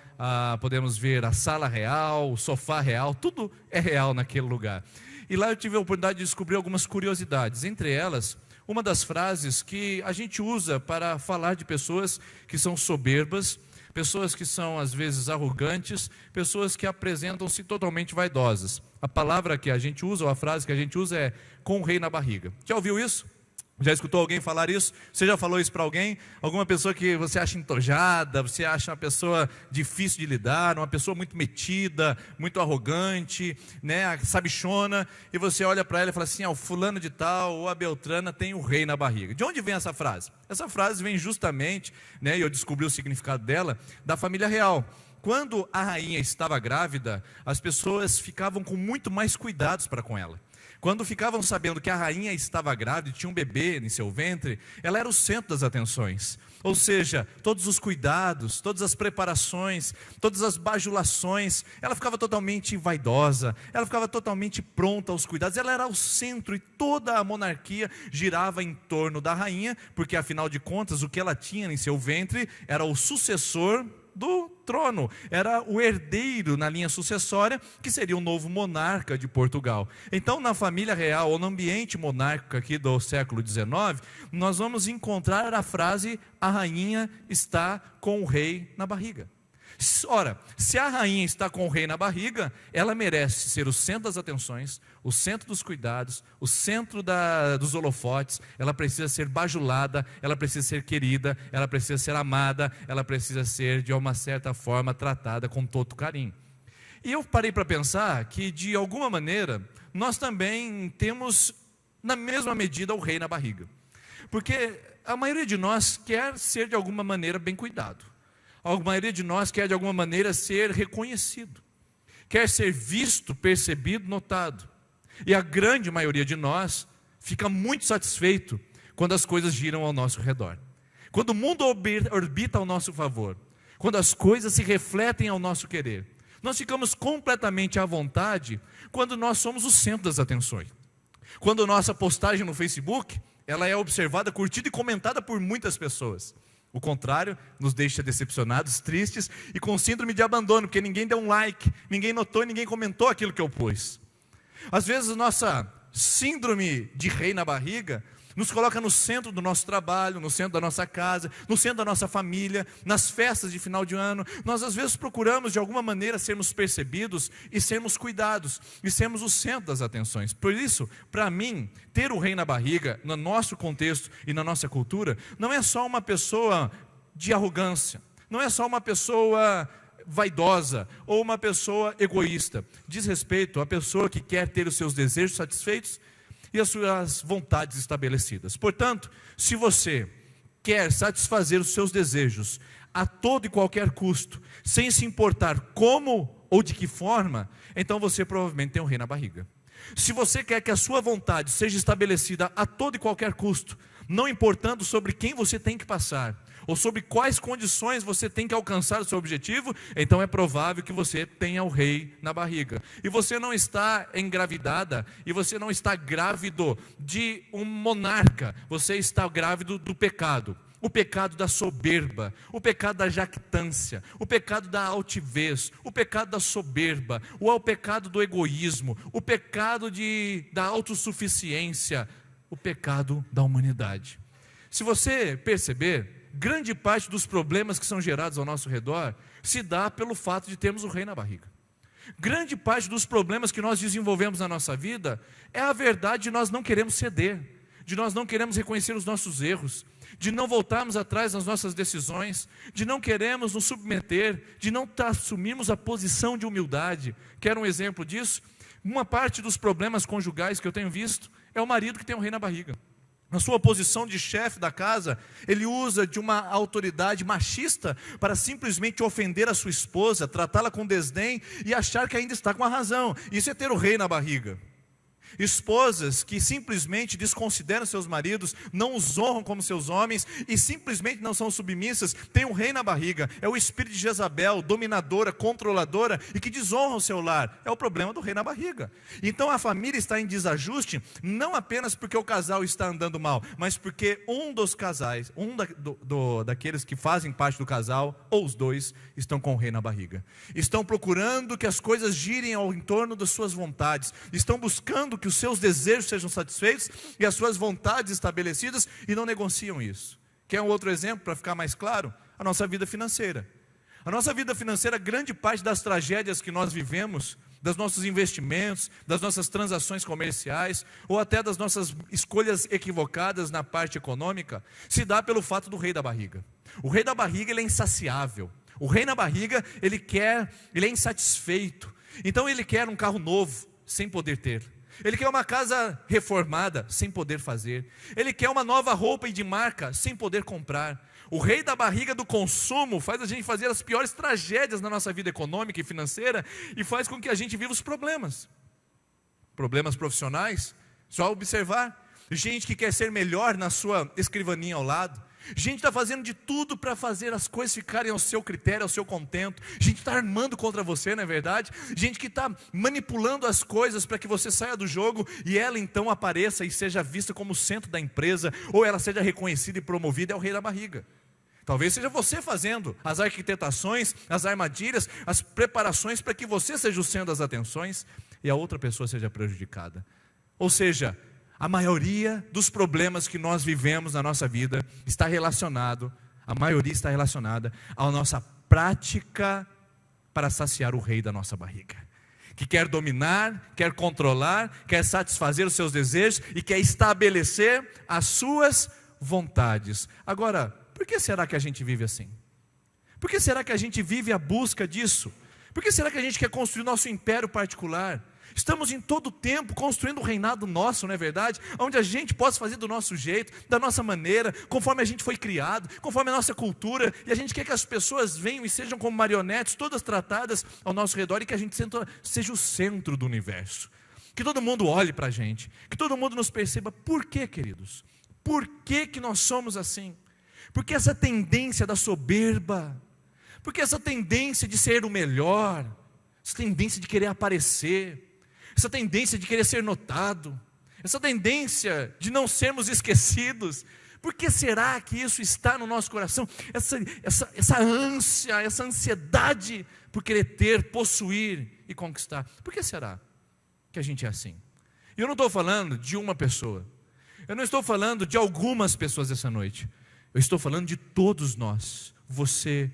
podemos ver a sala real, o sofá real, tudo é real naquele lugar. E lá eu tive a oportunidade de descobrir algumas curiosidades, entre elas, uma das frases que a gente usa para falar de pessoas que são soberbas, pessoas que são às vezes arrogantes, pessoas que apresentam-se totalmente vaidosas. A palavra que a gente usa, ou a frase que a gente usa é, com o rei na barriga. Já ouviu isso? Já escutou alguém falar isso? Você já falou isso para alguém? Alguma pessoa que você acha entojada, você acha uma pessoa difícil de lidar, uma pessoa muito metida, muito arrogante, né, sabichona, e você olha para ela e fala assim, o fulano de tal ou a Beltrana tem o rei na barriga. De onde vem essa frase? Essa frase vem justamente, né, e eu descobri o significado dela, da família real. Quando a rainha estava grávida, as pessoas ficavam com muito mais cuidados para com ela. Quando ficavam sabendo que a rainha estava grávida e tinha um bebê em seu ventre, ela era o centro das atenções. Ou seja, todos os cuidados, todas as preparações, todas as bajulações, ela ficava totalmente vaidosa, ela ficava totalmente pronta aos cuidados, ela era o centro e toda a monarquia girava em torno da rainha, porque afinal de contas o que ela tinha em seu ventre era o sucessor do trono, era o herdeiro na linha sucessória, que seria o novo monarca de Portugal. Então, na família real, ou no ambiente monárquico aqui do século XIX, nós vamos encontrar a frase, a rainha está com o rei na barriga. Ora, se a rainha está com o rei na barriga, ela merece ser o centro das atenções, o centro dos cuidados, o centro dos holofotes, ela precisa ser bajulada, ela precisa ser querida, ela precisa ser amada, ela precisa ser de uma certa forma tratada com todo carinho. E eu parei para pensar que de alguma maneira, nós também temos na mesma medida o rei na barriga. Porque a maioria de nós quer ser de alguma maneira bem cuidado. A maioria de nós quer de alguma maneira ser reconhecido, quer ser visto, percebido, notado. E a grande maioria de nós fica muito satisfeito quando as coisas giram ao nosso redor. Quando o mundo orbita ao nosso favor, quando as coisas se refletem ao nosso querer. Nós ficamos completamente à vontade quando nós somos o centro das atenções. Quando nossa postagem no Facebook, ela é observada, curtida e comentada por muitas pessoas. O contrário, nos deixa decepcionados, tristes e com síndrome de abandono, porque ninguém deu um like, ninguém notou, ninguém comentou aquilo que eu pus. Às vezes nossa síndrome de rei na barriga nos coloca no centro do nosso trabalho, no centro da nossa casa, no centro da nossa família, nas festas de final de ano. Nós às vezes procuramos de alguma maneira sermos percebidos e sermos cuidados, e sermos o centro das atenções. Por isso, para mim, ter o rei na barriga, no nosso contexto e na nossa cultura, não é só uma pessoa de arrogância, não é só uma pessoa vaidosa ou uma pessoa egoísta. Diz respeito à pessoa que quer ter os seus desejos satisfeitos e as suas vontades estabelecidas. Portanto, se você quer satisfazer os seus desejos a todo e qualquer custo, sem se importar como ou de que forma, então você provavelmente tem um rei na barriga. Se você quer que a sua vontade seja estabelecida a todo e qualquer custo, não importando sobre quem você tem que passar, ou sobre quais condições você tem que alcançar o seu objetivo, então é provável que você tenha o rei na barriga. E você não está engravidada, e você não está grávido de um monarca, você está grávido do pecado. O pecado da soberba, o pecado da jactância, o pecado da altivez, o pecado da soberba, o pecado do egoísmo, o pecado da autossuficiência, o pecado da humanidade. Se você perceber, grande parte dos problemas que são gerados ao nosso redor se dá pelo fato de termos o rei na barriga. Grande parte dos problemas que nós desenvolvemos na nossa vida é a verdade de nós não queremos ceder, de nós não queremos reconhecer os nossos erros, de não voltarmos atrás nas nossas decisões, de não queremos nos submeter, de não assumirmos a posição de humildade. Quer um exemplo disso? Uma parte dos problemas conjugais que eu tenho visto é o marido que tem um rei na barriga. Na sua posição de chefe da casa, ele usa de uma autoridade machista para simplesmente ofender a sua esposa, tratá-la com desdém e achar que ainda está com a razão. Isso é ter o rei na barriga. Esposas que simplesmente desconsideram seus maridos, não os honram como seus homens e simplesmente não são submissas, têm um rei na barriga. É o espírito de Jezabel, dominadora, controladora e que desonra o seu lar. É o problema do rei na barriga. Então a família está em desajuste, não apenas porque o casal está andando mal, mas porque um dos casais, daqueles que fazem parte do casal, ou os dois, estão com o rei na barriga. Estão procurando que as coisas girem ao entorno das suas vontades, estão buscando que os seus desejos sejam satisfeitos e as suas vontades estabelecidas e não negociam isso. Quer um outro exemplo para ficar mais claro? A nossa vida financeira. A nossa vida financeira, grande parte das tragédias que nós vivemos dos nossos investimentos, das nossas transações comerciais, ou até das nossas escolhas equivocadas na parte econômica, se dá pelo fato do rei da barriga. O rei da barriga, ele é insaciável. O rei na barriga, ele é insatisfeito. Então ele quer um carro novo, sem poder ter. Ele quer uma casa reformada, sem poder fazer. Ele quer uma nova roupa e de marca, sem poder comprar. O rei da barriga do consumo faz a gente fazer as piores tragédias na nossa vida econômica e financeira e faz com que a gente viva os problemas. Problemas profissionais, só observar. Gente que quer ser melhor na sua escrivaninha ao lado. Gente está fazendo de tudo para fazer as coisas ficarem ao seu critério, ao seu contento. Gente está armando contra você, não é verdade? Gente que está manipulando as coisas para que você saia do jogo e ela então apareça e seja vista como o centro da empresa, ou ela seja reconhecida e promovida. É o rei da barriga. Talvez seja você fazendo as arquitetações, as armadilhas, as preparações para que você seja o centro das atenções e a outra pessoa seja prejudicada. Ou seja, a maioria dos problemas que nós vivemos na nossa vida a maioria está relacionada à nossa prática para saciar o rei da nossa barriga, que quer dominar, quer controlar, quer satisfazer os seus desejos e quer estabelecer as suas vontades. Agora, por que será que a gente vive assim? Por que será que a gente vive a busca disso? Por que será que a gente quer construir nosso império particular? Estamos em todo tempo construindo um reinado nosso, não é verdade? Onde a gente possa fazer do nosso jeito, da nossa maneira, conforme a gente foi criado, conforme a nossa cultura, e a gente quer que as pessoas venham e sejam como marionetes, todas tratadas ao nosso redor, e que a gente seja o centro do universo. Que todo mundo olhe para a gente, que todo mundo nos perceba. Por quê, queridos? Por que nós somos assim? Porque essa tendência da soberba, porque essa tendência de ser o melhor, essa tendência de querer aparecer, essa tendência de querer ser notado, essa tendência de não sermos esquecidos. Por que será que isso está no nosso coração? Essa ânsia, essa ansiedade por querer ter, possuir e conquistar. Por que será que a gente é assim? E eu não estou falando de uma pessoa, eu não estou falando de algumas pessoas essa noite, eu estou falando de todos nós. Você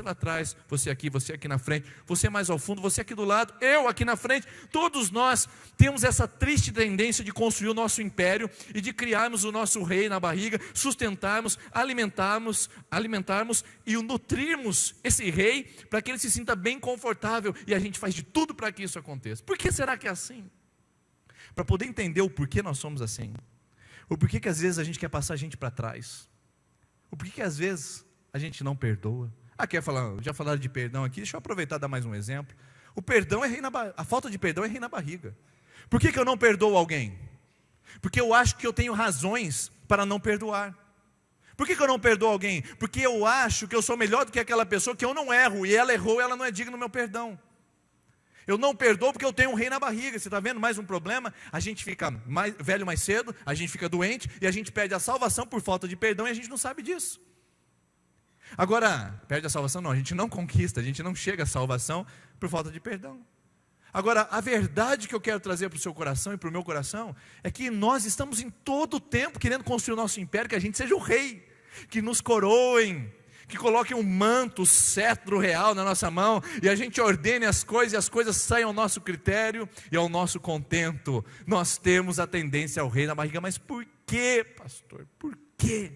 lá atrás, você aqui na frente, você mais ao fundo, você aqui do lado, eu aqui na frente. Todos nós temos essa triste tendência de construir o nosso império e de criarmos o nosso rei na barriga, sustentarmos, alimentarmos e nutrirmos esse rei para que ele se sinta bem confortável, e a gente faz de tudo para que isso aconteça. Por que será que é assim? Para poder entender o porquê nós somos assim, o porquê que às vezes a gente quer passar a gente para trás, o porquê que às vezes a gente não perdoa. Já falaram de perdão aqui, deixa eu aproveitar e dar mais um exemplo. O perdão a falta de perdão é rei na barriga. Por que eu não perdoo alguém? Porque eu acho que eu tenho razões para não perdoar. Por que eu não perdoo alguém? Porque eu acho que eu sou melhor do que aquela pessoa, que eu não erro, e ela errou, ela não é digna do meu perdão. Eu não perdoo porque eu tenho um rei na barriga. Você está vendo mais um problema? A gente fica velho mais cedo, a gente fica doente, e a gente perde a salvação por falta de perdão, e a gente não sabe disso. Agora, perde a salvação? Não, a gente não conquista, a gente não chega à salvação por falta de perdão. Agora, a verdade que eu quero trazer para o seu coração e para o meu coração é que nós estamos em todo o tempo querendo construir o nosso império, que a gente seja o rei, que nos coroem, que coloquem um manto, o cetro real na nossa mão, e a gente ordene as coisas, e as coisas saiam ao nosso critério e ao nosso contento. Nós temos a tendência ao rei na barriga. Mas por quê, pastor? Por quê?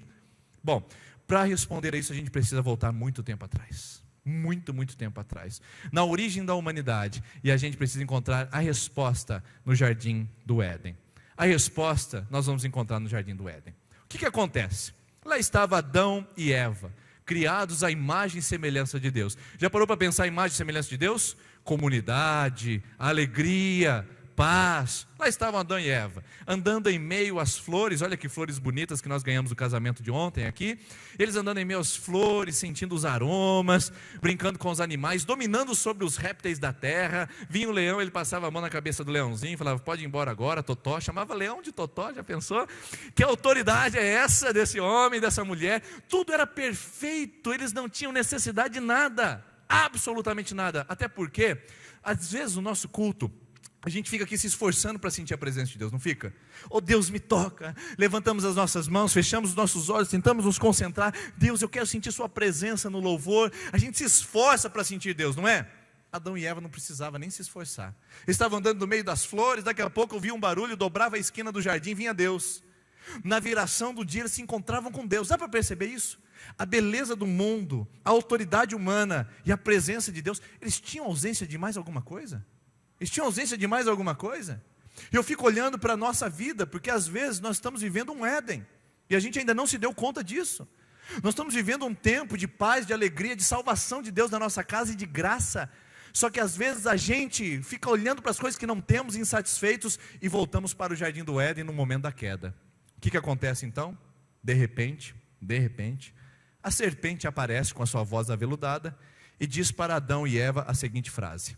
Bom, para responder a isso, a gente precisa voltar muito tempo atrás. Muito tempo atrás. Na origem da humanidade. E a gente precisa encontrar a resposta no Jardim do Éden. A resposta nós vamos encontrar no Jardim do Éden. O que acontece? Lá estava Adão e Eva, criados à imagem e semelhança de Deus. Já parou para pensar a imagem e semelhança de Deus? Comunidade, alegria, paz. Lá estavam Adão e Eva, andando em meio às flores. Olha que flores bonitas que nós ganhamos no casamento de ontem aqui. Eles andando em meio às flores, sentindo os aromas, brincando com os animais, dominando sobre os répteis da terra. Vinha o leão, ele passava a mão na cabeça do leãozinho, falava, pode ir embora agora, Totó. Chamava leão de Totó, já pensou? Que autoridade é essa desse homem, dessa mulher? Tudo era perfeito, eles não tinham necessidade de nada, absolutamente nada. Até porque, às vezes no nosso culto, a gente fica aqui se esforçando para sentir a presença de Deus, não fica? Oh, Deus me toca. Levantamos as nossas mãos, fechamos os nossos olhos, tentamos nos concentrar. Deus, eu quero sentir sua presença no louvor. A gente se esforça para sentir Deus, não é? Adão e Eva não precisavam nem se esforçar. Eles estavam andando no meio das flores, daqui a pouco ouvia um barulho, dobrava a esquina do jardim, vinha Deus. Na viração do dia eles se encontravam com Deus. Dá para perceber isso? A beleza do mundo, a autoridade humana e a presença de Deus. Eles tinham ausência de mais alguma coisa? Eles tinham ausência de mais alguma coisa? E eu fico olhando para a nossa vida, porque às vezes nós estamos vivendo um Éden, e a gente ainda não se deu conta disso. Nós estamos vivendo um tempo de paz, de alegria, de salvação de Deus na nossa casa e de graça. Só que às vezes a gente fica olhando para as coisas que não temos, insatisfeitos, e voltamos para o jardim do Éden no momento da queda. O que acontece então? De repente, a serpente aparece com a sua voz aveludada e diz para Adão e Eva a seguinte frase: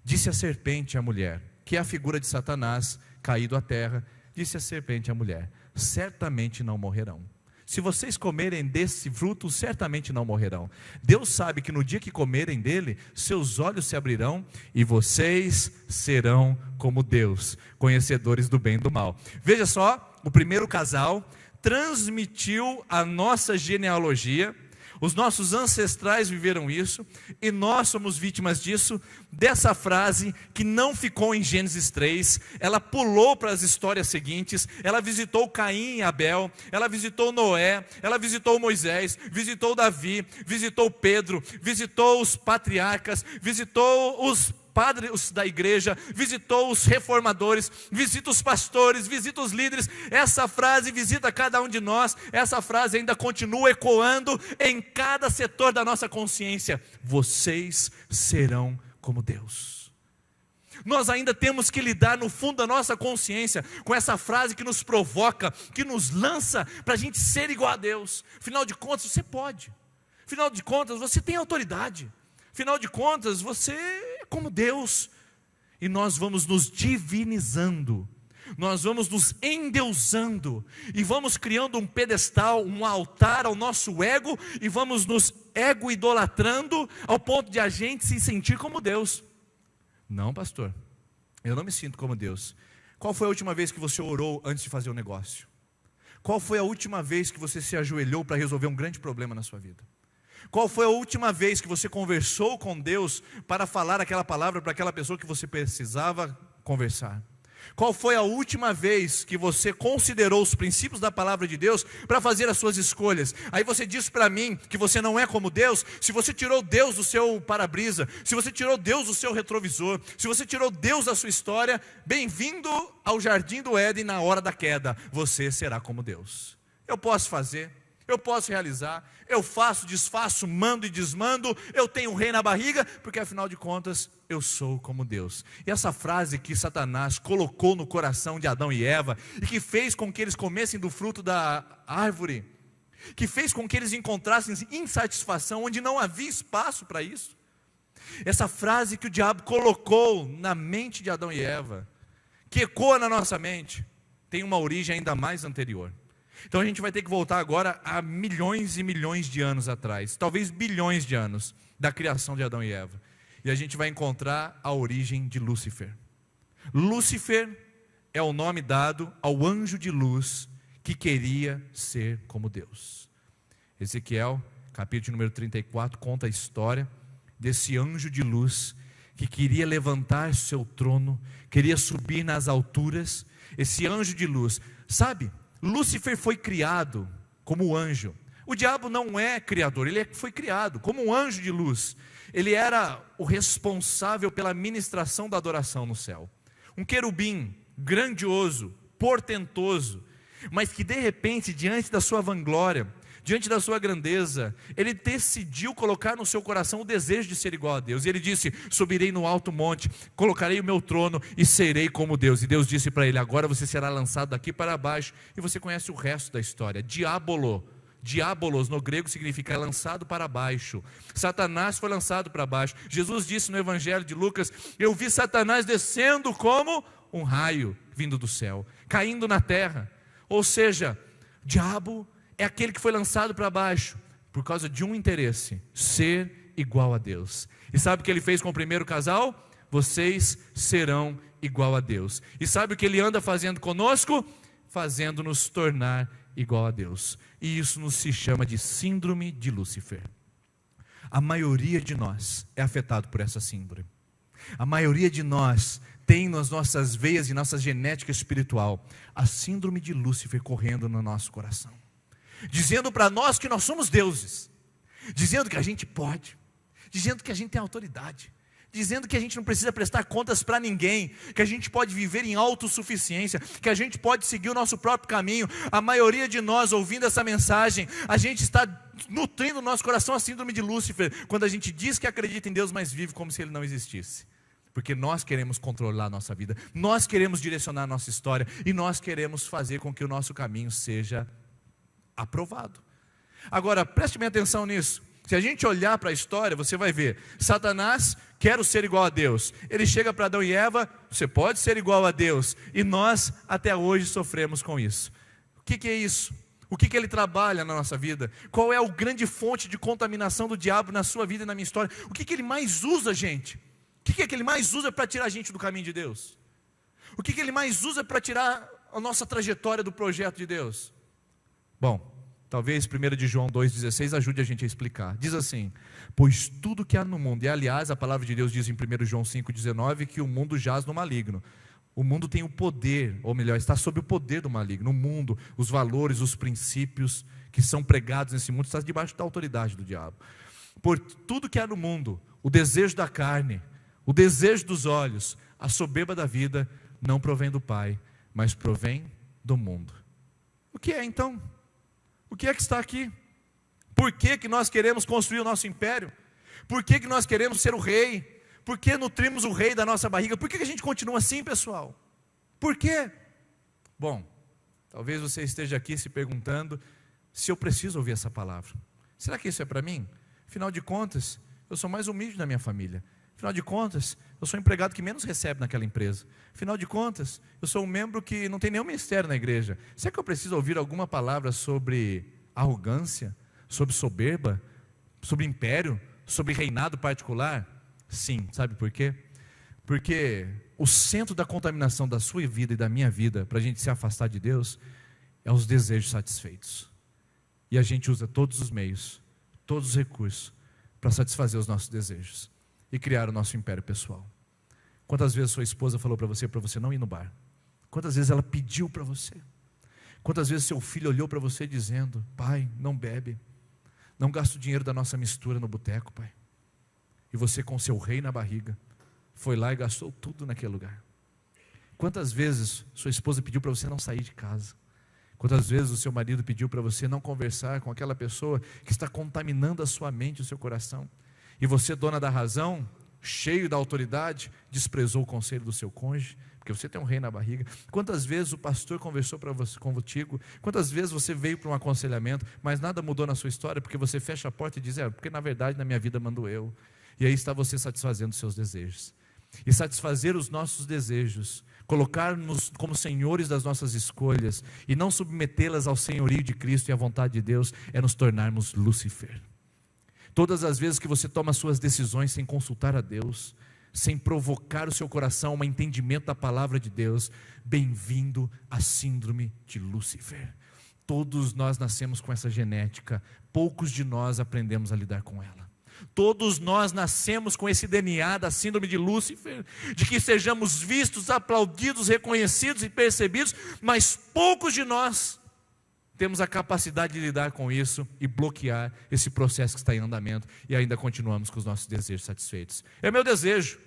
disse a serpente à mulher, que é a figura de Satanás caído à terra, disse a serpente à mulher: certamente não morrerão. Se vocês comerem desse fruto, certamente não morrerão. Deus sabe que no dia que comerem dele, seus olhos se abrirão e vocês serão como Deus, conhecedores do bem e do mal. Veja só, o primeiro casal transmitiu a nossa genealogia. Os nossos ancestrais viveram isso, e nós somos vítimas disso, dessa frase que não ficou em Gênesis 3, ela pulou para as histórias seguintes, ela visitou Caim e Abel, ela visitou Noé, ela visitou Moisés, visitou Davi, visitou Pedro, visitou os patriarcas, visitou os padres da igreja, visitou os reformadores, visita os pastores, visita os líderes. Essa frase visita cada um de nós. Essa frase ainda continua ecoando em cada setor da nossa consciência: vocês serão como Deus. Nós ainda temos que lidar no fundo da nossa consciência com essa frase que nos provoca, que nos lança para a gente ser igual a Deus. Afinal de contas, você pode. Afinal de contas, você tem autoridade. Afinal de contas, você é como Deus. E nós vamos nos divinizando, nós vamos nos endeusando, e vamos criando um pedestal, um altar ao nosso ego, e vamos nos ego-idolatrando, ao ponto de a gente se sentir como Deus. Não, pastor, eu não me sinto como Deus. Qual foi a última vez que você orou antes de fazer um negócio? Qual foi a última vez que você se ajoelhou para resolver um grande problema na sua vida? Qual foi a última vez que você conversou com Deus para falar aquela palavra para aquela pessoa que você precisava conversar? Qual foi a última vez que você considerou os princípios da palavra de Deus para fazer as suas escolhas? Aí você diz para mim que você não é como Deus. Se você tirou Deus do seu para-brisa, se você tirou Deus do seu retrovisor, se você tirou Deus da sua história, bem-vindo ao jardim do Éden na hora da queda. Você será como Deus. Eu posso fazer, eu posso realizar, eu faço, desfaço, mando e desmando, eu tenho um rei na barriga, porque afinal de contas eu sou como Deus. E essa frase que Satanás colocou no coração de Adão e Eva, e que fez com que eles comessem do fruto da árvore, que fez com que eles encontrassem insatisfação onde não havia espaço para isso, essa frase que o diabo colocou na mente de Adão e Eva, que ecoa na nossa mente, tem uma origem ainda mais anterior. Então a gente vai ter que voltar agora a milhões e milhões de anos atrás, talvez bilhões de anos da criação de Adão e Eva. E a gente vai encontrar a origem de Lúcifer. Lúcifer é o nome dado ao anjo de luz que queria ser como Deus. Ezequiel, capítulo número 34, conta a história desse anjo de luz que queria levantar seu trono, queria subir nas alturas. Esse anjo de luz, sabe? Lúcifer foi criado como anjo. O diabo não é criador, ele foi criado como um anjo de luz. Ele era o responsável pela ministração da adoração no céu. Um querubim grandioso, portentoso, mas que de repente, diante da sua vanglória, diante da sua grandeza, ele decidiu colocar no seu coração o desejo de ser igual a Deus. E ele disse: subirei no alto monte, colocarei o meu trono e serei como Deus. E Deus disse para ele: agora você será lançado daqui para baixo. E você conhece o resto da história. Diabolos no grego significa lançado para baixo. Satanás foi lançado para baixo. Jesus disse no Evangelho de Lucas: eu vi Satanás descendo como um raio vindo do céu, caindo na terra. Ou seja, diabo é aquele que foi lançado para baixo por causa de um interesse: ser igual a Deus. E sabe o que ele fez com o primeiro casal? Vocês serão igual a Deus. E sabe o que ele anda fazendo conosco? Fazendo-nos tornar igual a Deus. E isso nos se chama de síndrome de Lúcifer. A maioria de nós é afetado por essa síndrome. A maioria de nós tem nas nossas veias e nossa genética espiritual a síndrome de Lúcifer correndo no nosso coração, dizendo para nós que nós somos deuses, dizendo que a gente pode, dizendo que a gente tem autoridade, dizendo que a gente não precisa prestar contas para ninguém, que a gente pode viver em autossuficiência, que a gente pode seguir o nosso próprio caminho. A maioria de nós, ouvindo essa mensagem, a gente está nutrindo no nosso coração a síndrome de Lúcifer, quando a gente diz que acredita em Deus, mas vive como se Ele não existisse. Porque nós queremos controlar a nossa vida, nós queremos direcionar a nossa história, e nós queremos fazer com que o nosso caminho seja aprovado. Agora, preste bem atenção nisso. Se a gente olhar para a história, você vai ver, Satanás quer ser igual a Deus. Ele chega para Adão e Eva, você pode ser igual a Deus. E nós até hoje sofremos com isso. O que é isso? O que ele trabalha na nossa vida? Qual é a grande fonte de contaminação do diabo na sua vida e na minha história? O que ele mais usa, gente? O que ele mais usa para tirar a gente do caminho de Deus? O que ele mais usa para tirar a nossa trajetória do projeto de Deus? Bom, talvez 1 de João 2,16 ajude a gente a explicar. Diz assim: pois tudo que há no mundo, e aliás a palavra de Deus diz em 1 João 5,19 que o mundo jaz no maligno. O mundo tem o poder, ou melhor, está sob o poder do maligno. O mundo, os valores, os princípios que são pregados nesse mundo, está debaixo da autoridade do diabo. Por tudo que há no mundo, o desejo da carne, o desejo dos olhos, a soberba da vida, não provém do Pai, mas provém do mundo. O que é então? O que é que está aqui? Por que nós queremos construir o nosso império? Por que nós queremos ser o rei? Por que nutrimos o rei da nossa barriga? Por que a gente continua assim, pessoal? Por quê? Bom, talvez você esteja aqui se perguntando se eu preciso ouvir essa palavra. Será que isso é para mim? Afinal de contas, eu sou mais humilde da minha família. Afinal de contas, eu sou o empregado que menos recebe naquela empresa. Afinal de contas, eu sou um membro que não tem nenhum ministério na igreja. Será que eu preciso ouvir alguma palavra sobre arrogância, sobre soberba, sobre império, sobre reinado particular? Sim, sabe por quê? Porque o centro da contaminação da sua vida e da minha vida, para a gente se afastar de Deus, é os desejos satisfeitos. E a gente usa todos os meios, todos os recursos, para satisfazer os nossos desejos e criar o nosso império pessoal. Quantas vezes sua esposa falou para você não ir no bar? Quantas vezes ela pediu para você? Quantas vezes seu filho olhou para você dizendo: pai, não bebe, não gasta o dinheiro da nossa mistura no boteco, pai. E você, com seu rei na barriga, foi lá e gastou tudo naquele lugar. Quantas vezes sua esposa pediu para você não sair de casa? Quantas vezes o seu marido pediu para você não conversar com aquela pessoa que está contaminando a sua mente e o seu coração? E você, dona da razão, cheio da autoridade, desprezou o conselho do seu cônjuge, porque você tem um rei na barriga. Quantas vezes o pastor conversou contigo? Quantas vezes você veio para um aconselhamento, mas nada mudou na sua história, porque você fecha a porta e diz: porque na verdade na minha vida mando eu. E aí está você satisfazendo os seus desejos. E satisfazer os nossos desejos, colocar-nos como senhores das nossas escolhas e não submetê-las ao senhorio de Cristo e à vontade de Deus, é nos tornarmos Lúcifer. Todas as vezes que você toma suas decisões sem consultar a Deus, sem provocar o seu coração a um entendimento da palavra de Deus, bem-vindo à síndrome de Lúcifer. Todos nós nascemos com essa genética, poucos de nós aprendemos a lidar com ela. Todos nós nascemos com esse DNA da síndrome de Lúcifer, de que sejamos vistos, aplaudidos, reconhecidos e percebidos, mas poucos de nós temos a capacidade de lidar com isso e bloquear esse processo que está em andamento, e ainda continuamos com os nossos desejos satisfeitos. É meu desejo.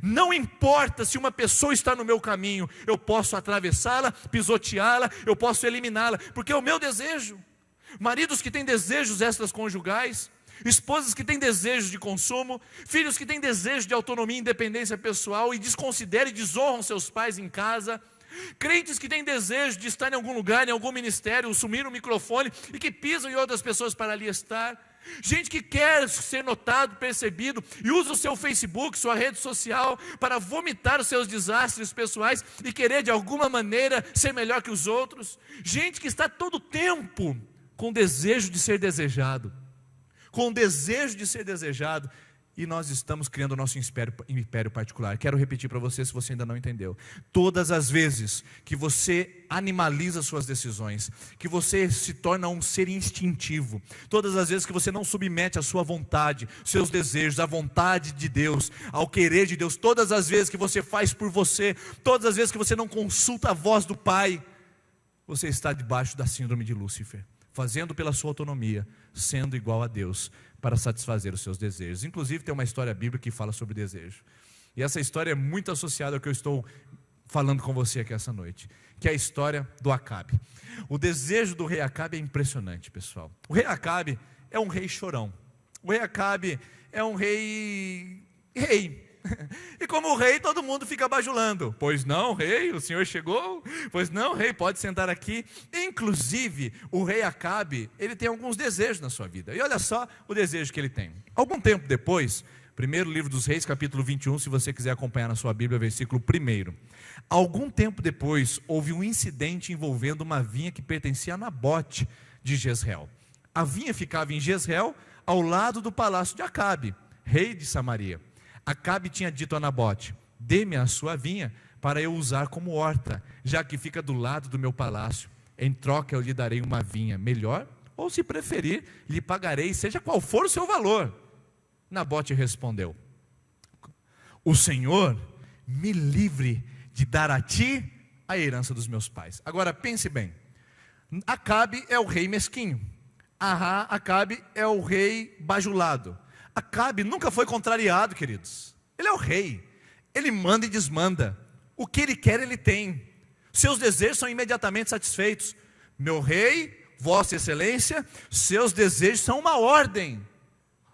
Não importa se uma pessoa está no meu caminho, eu posso atravessá-la, pisoteá-la, eu posso eliminá-la, porque é o meu desejo. Maridos que têm desejos extraconjugais, esposas que têm desejos de consumo, filhos que têm desejo de autonomia e independência pessoal e desconsideram e desonram seus pais em casa, crentes que têm desejo de estar em algum lugar, em algum ministério, assumir um microfone e que pisam em outras pessoas para ali estar, gente que quer ser notado, percebido e usa o seu Facebook, sua rede social para vomitar os seus desastres pessoais e querer de alguma maneira ser melhor que os outros, gente que está todo tempo com desejo de ser desejado, com desejo de ser desejado, e nós estamos criando o nosso império particular. Quero repetir para você, se você ainda não entendeu. Todas as vezes que você animaliza suas decisões, que você se torna um ser instintivo, todas as vezes que você não submete a sua vontade, seus desejos, à vontade de Deus, ao querer de Deus, todas as vezes que você faz por você, todas as vezes que você não consulta a voz do Pai, você está debaixo da síndrome de Lúcifer, fazendo pela sua autonomia, sendo igual a Deus, para satisfazer os seus desejos. Inclusive tem uma história bíblica que fala sobre desejo, e essa história é muito associada ao que eu estou falando com você aqui essa noite, que é a história do Acabe. O desejo do rei Acabe é impressionante, pessoal. O rei Acabe é um rei chorão. O rei Acabe é um rei. E como rei, todo mundo fica bajulando. Pois não, rei, o senhor chegou? Pois não, rei, pode sentar aqui. Inclusive, o rei Acabe, ele tem alguns desejos na sua vida. E olha só o desejo que ele tem. Algum tempo depois, primeiro livro dos Reis, capítulo 21, se você quiser acompanhar na sua Bíblia, versículo 1. Algum tempo depois, houve um incidente envolvendo uma vinha que pertencia a Nabote de Jezreel. A vinha ficava em Jezreel, ao lado do palácio de Acabe, rei de Samaria. Acabe tinha dito a Nabote: dê-me a sua vinha para eu usar como horta, já que fica do lado do meu palácio. Em troca eu lhe darei uma vinha melhor, ou se preferir, lhe pagarei, seja qual for o seu valor. Nabote respondeu: o Senhor me livre de dar a ti a herança dos meus pais. Agora pense bem, Acabe é o rei mesquinho, Acabe é o rei bajulado. Acabe nunca foi contrariado, queridos. Ele é o rei, ele manda e desmanda. O que ele quer, ele tem. Seus desejos são imediatamente satisfeitos. Meu rei, vossa excelência, seus desejos são uma ordem.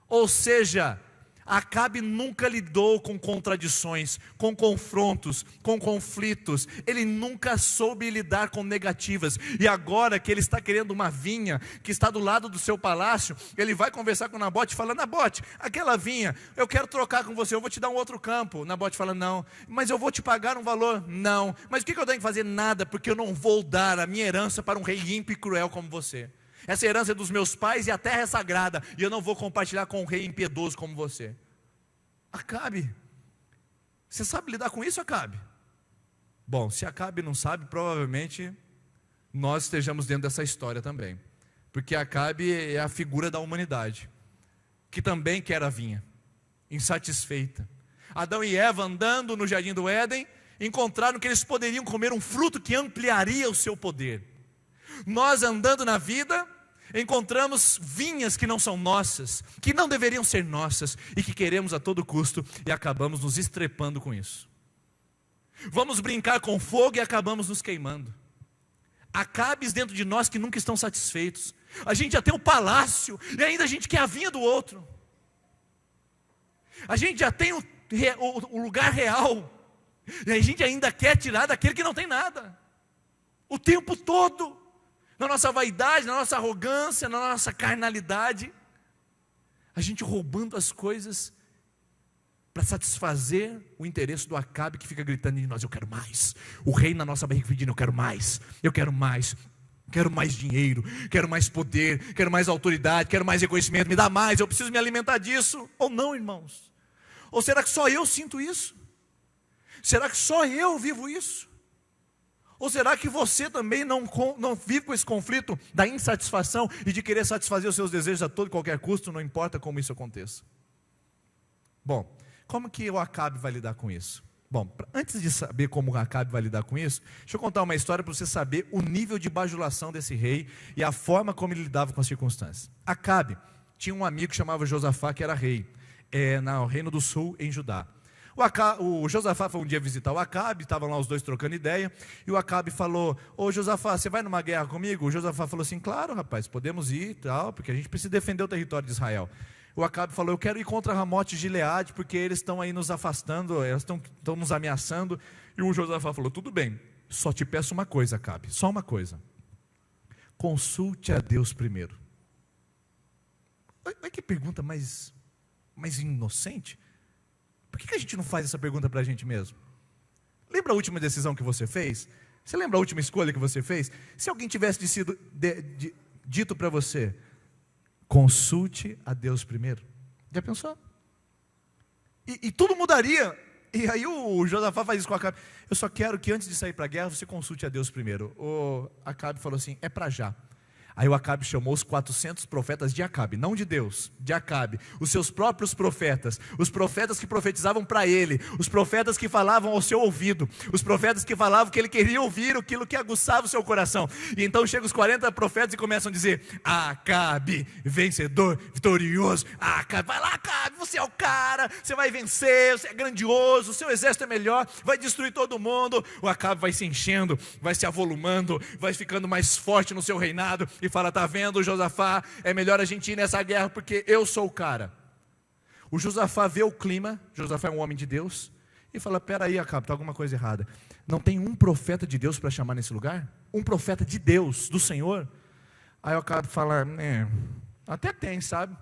Ou seja, Acabe nunca lidou com contradições, com confrontos, com conflitos. Ele nunca soube lidar com negativas. E agora que ele está querendo uma vinha que está do lado do seu palácio, ele vai conversar com Nabote, falando: Nabote, aquela vinha, eu quero trocar com você, eu vou te dar um outro campo. Nabote fala: não, mas eu vou te pagar um valor. Não, mas o que eu tenho que fazer? Nada, porque eu não vou dar a minha herança para um rei ímpio e cruel como você. Essa herança é dos meus pais e a terra é sagrada, e eu não vou compartilhar com um rei impiedoso como você. Acabe, você sabe lidar com isso, Acabe? Bom, se Acabe não sabe, provavelmente nós estejamos dentro dessa história também, porque Acabe é a figura da humanidade, que também quer a vinha, insatisfeita. Adão e Eva, andando no jardim do Éden, encontraram que eles poderiam comer um fruto que ampliaria o seu poder. Nós, andando na vida, encontramos vinhas que não são nossas, que não deveriam ser nossas, e que queremos a todo custo, e acabamos nos estrepando com isso. Vamos brincar com fogo e acabamos nos queimando. Acabes dentro de nós que nunca estão satisfeitos. A gente já tem um palácio, e ainda a gente quer a vinha do outro. A gente já tem o lugar real, e a gente ainda quer tirar daquele que não tem nada. O tempo todo. Na nossa vaidade, na nossa arrogância, na nossa carnalidade, a gente roubando as coisas para satisfazer o interesse do Acabe, que fica gritando em nós: eu quero mais. O rei na nossa barriga pedindo: eu quero mais, eu quero mais. Quero mais dinheiro, quero mais poder, quero mais autoridade, quero mais reconhecimento, me dá mais, eu preciso me alimentar disso. Ou não, irmãos? Ou será que só eu sinto isso? Será que só eu vivo isso? Ou será que você também não vive com esse conflito da insatisfação e de querer satisfazer os seus desejos a todo e qualquer custo, não importa como isso aconteça? Bom, como que o Acabe vai lidar com isso? Bom, antes de saber como o Acabe vai lidar com isso, deixa eu contar uma história para você saber o nível de bajulação desse rei e a forma como ele lidava com as circunstâncias. Acabe tinha um amigo que chamava Josafá, que era rei, no Reino do Sul, em Judá. O Josafá foi um dia visitar o Acabe, estavam lá os dois trocando ideia, e o Acabe falou: ô Josafá, você vai numa guerra comigo? O Josafá falou assim: claro, rapaz, podemos ir, tal, porque a gente precisa defender o território de Israel. O Acabe falou: eu quero ir contra Ramote e Gileade, porque eles estão aí nos afastando, eles estão nos ameaçando. E o Josafá falou: tudo bem, só te peço uma coisa, Acabe, só uma coisa: consulte a Deus primeiro. Olha que pergunta mais inocente. Por que a gente não faz essa pergunta para a gente mesmo? Lembra a última decisão que você fez? Você lembra a última escolha que você fez? Se alguém tivesse dito para você: consulte a Deus primeiro. Já pensou? E tudo mudaria. E aí o Josafá faz isso com Acabe. Eu só quero que antes de sair para a guerra, você consulte a Deus primeiro. O Acabe falou assim, é para já. Aí o Acabe chamou os 400 profetas de Acabe, não de Deus, de Acabe, os seus próprios profetas, os profetas que profetizavam para ele, os profetas que falavam ao seu ouvido, os profetas que falavam que ele queria ouvir aquilo que aguçava o seu coração. E então chegam os 40 profetas e começam a dizer, Acabe, vencedor, vitorioso, Acabe, vai lá Acabe, você é o cara, você vai vencer, você é grandioso, o seu exército é melhor, vai destruir todo mundo. O Acabe vai se enchendo, vai se avolumando, vai ficando mais forte no seu reinado, e fala, tá vendo, Josafá, é melhor a gente ir nessa guerra porque eu sou o cara. O Josafá vê o clima, Josafá é um homem de Deus, e fala, peraí Acabe, tá alguma coisa errada. Não tem um profeta de Deus para chamar nesse lugar? Um profeta de Deus, do Senhor? Aí o Acabe fala, até tem, sabe?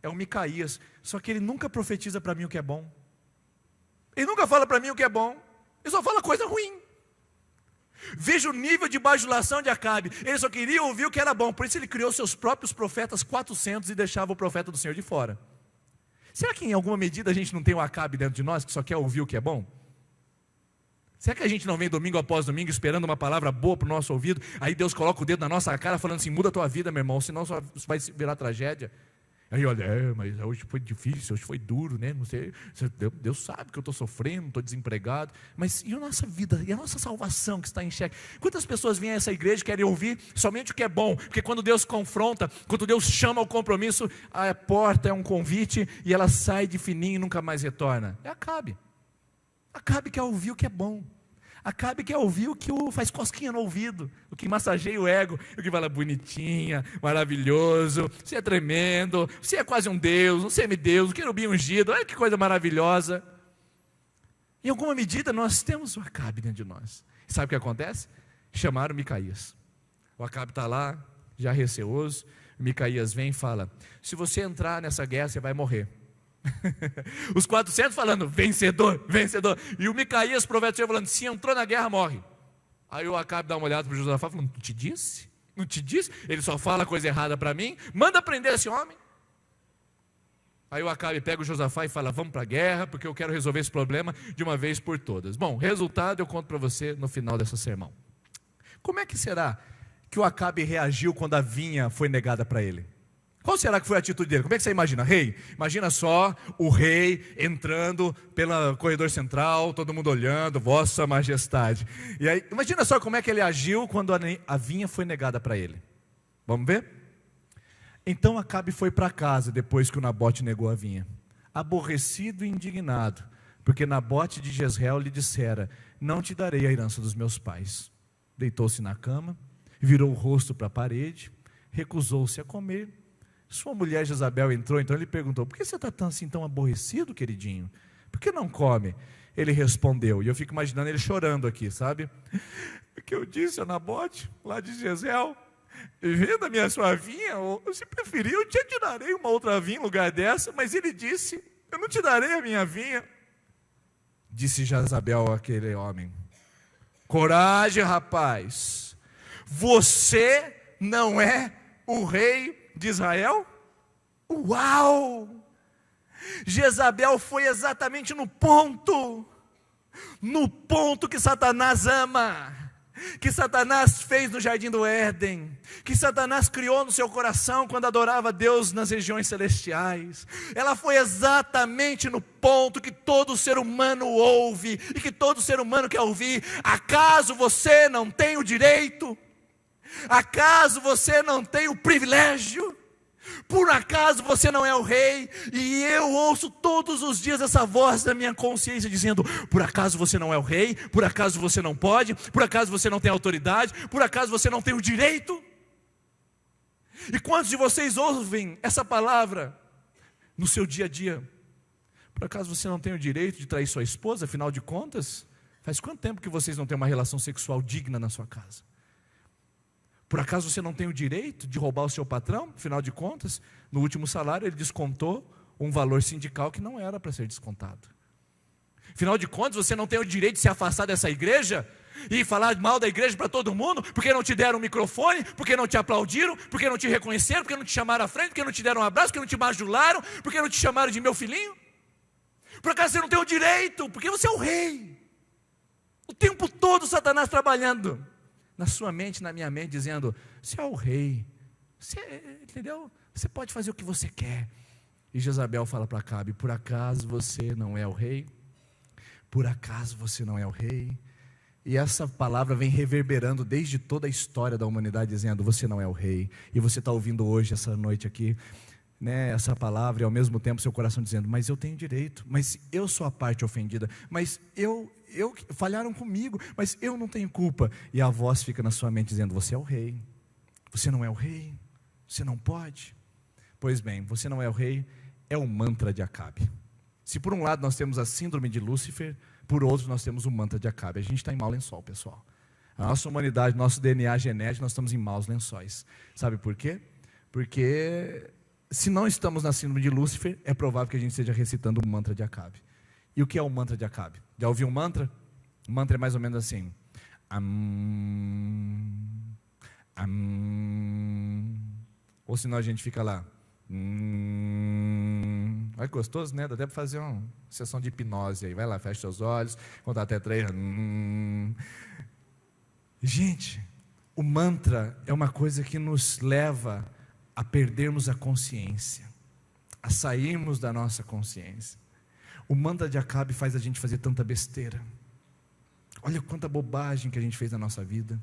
É o Micaías, só que ele nunca profetiza para mim o que é bom. Ele nunca fala para mim o que é bom, ele só fala coisa ruim. Veja o nível de bajulação de Acabe. Ele só queria ouvir o que era bom. Por isso ele criou seus próprios profetas 400 e deixava o profeta do Senhor de fora. Será que em alguma medida a gente não tem um Acabe dentro de nós que só quer ouvir o que é bom? Será que a gente não vem domingo após domingo esperando uma palavra boa para o nosso ouvido? Aí Deus coloca o dedo na nossa cara falando assim, muda a tua vida, meu irmão, senão só vai virar tragédia. Aí olha, mas hoje foi difícil, hoje foi duro, né? Não sei, Deus sabe que eu estou sofrendo, estou desempregado. Mas e a nossa vida, e a nossa salvação que está em xeque? Quantas pessoas vêm a essa igreja e querem ouvir somente o que é bom? Porque quando Deus confronta, quando Deus chama ao compromisso, a porta é um convite e ela sai de fininho e nunca mais retorna. É Acabe. Acabe quer ouvir o que é bom. Acabe quer ouvir o que faz cosquinha no ouvido, o que massageia o ego, o que fala bonitinha, maravilhoso, você é tremendo, você é quase um Deus, um semideus, um querubim ungido, olha que coisa maravilhosa. Em alguma medida nós temos o Acabe dentro de nós. E sabe o que acontece? Chamaram Micaías. O Acabe está lá, já receoso, Micaías vem e fala, se você entrar nessa guerra você vai morrer. Os 400 falando, vencedor, vencedor. E o Micaías, profeta do Senhor, falando, se entrou na guerra, morre. Aí o Acabe dá uma olhada para o Josafá, falando, não te disse? Não te disse? Ele só fala coisa errada para mim, manda prender esse homem. Aí o Acabe pega o Josafá e fala, vamos para a guerra, porque eu quero resolver esse problema de uma vez por todas. Bom, resultado eu conto para você no final dessa sermão. Como é que será que o Acabe reagiu quando a vinha foi negada para ele? Qual será que foi a atitude dele? Como é que você imagina? Rei, imagina só o rei entrando pelo corredor central, todo mundo olhando, vossa majestade. E aí, imagina só como é que ele agiu quando a vinha foi negada para ele. Vamos ver? Então Acabe foi para casa depois que o Nabote negou a vinha, aborrecido e indignado, porque Nabote de Jezreel lhe dissera, não te darei a herança dos meus pais. Deitou-se na cama, virou o rosto para a parede, recusou-se a comer. Sua mulher Jezabel entrou, então ele perguntou, por que você está assim tão aborrecido, queridinho? Por que não come? Ele respondeu, e eu fico imaginando ele chorando aqui, sabe? Porque eu disse a Nabote, lá de Jezreel, venda minha sua vinha, ou se preferir, eu te darei uma outra vinha em lugar dessa, mas ele disse, eu não te darei a minha vinha. Disse Jezabel àquele homem, coragem, rapaz, você não é o rei de Israel? Uau! Jezabel foi exatamente no ponto que Satanás ama, que Satanás fez no jardim do Éden, que Satanás criou no seu coração quando adorava a Deus nas regiões celestiais. Ela foi exatamente no ponto que todo ser humano ouve e que todo ser humano quer ouvir. Acaso você não tem o direito? Acaso você não tem o privilégio? Por acaso você não é o rei? E eu ouço todos os dias essa voz da minha consciência dizendo, por acaso você não é o rei? Por acaso você não pode? Por acaso você não tem autoridade? Por acaso você não tem o direito? E quantos de vocês ouvem essa palavra no seu dia a dia? Por acaso você não tem o direito de trair sua esposa? Afinal de contas, faz quanto tempo que vocês não têm uma relação sexual digna na sua casa? Por acaso você não tem o direito de roubar o seu patrão? Afinal de contas, no último salário ele descontou um valor sindical que não era para ser descontado. Afinal de contas, você não tem o direito de se afastar dessa igreja e falar mal da igreja para todo mundo, porque não te deram um microfone, porque não te aplaudiram, porque não te reconheceram, porque não te chamaram à frente, porque não te deram um abraço, porque não te bajularam, porque não te chamaram de meu filhinho. Por acaso você não tem o direito? Porque você é o rei. O tempo todo Satanás trabalhando na sua mente, na minha mente, dizendo: você é o rei, você, entendeu? Você pode fazer o que você quer. E Jezabel fala para Acabe: por acaso você não é o rei? Por acaso você não é o rei? E essa palavra vem reverberando desde toda a história da humanidade, dizendo: você não é o rei. E você está ouvindo hoje, essa noite aqui, né, essa palavra, e ao mesmo tempo seu coração dizendo: mas eu tenho direito, mas eu sou a parte ofendida, mas eu falharam comigo, mas eu não tenho culpa. E a voz fica na sua mente dizendo: você é o rei, você não é o rei, você não pode. Pois bem, você não é o rei, é o mantra de Acabe. Se por um lado nós temos a síndrome de Lúcifer, por outro nós temos o mantra de Acabe. A gente está em mau lençol, pessoal. A nossa humanidade, nosso DNA genético, nós estamos em maus lençóis. Sabe por quê? Porque se não estamos na síndrome de Lúcifer, é provável que a gente esteja recitando o mantra de Acabe. E o que é o mantra de Acabe? Já ouviu um mantra? O mantra é mais ou menos assim: ou senão a gente fica lá. Olha que gostoso, né? Dá até para fazer uma sessão de hipnose aí. Vai lá, fecha seus olhos, contar até 3. Gente, o mantra é uma coisa que nos leva a perdermos a consciência, a sairmos da nossa consciência. O mantra de Acabe faz a gente fazer tanta besteira. Olha quanta bobagem que a gente fez na nossa vida.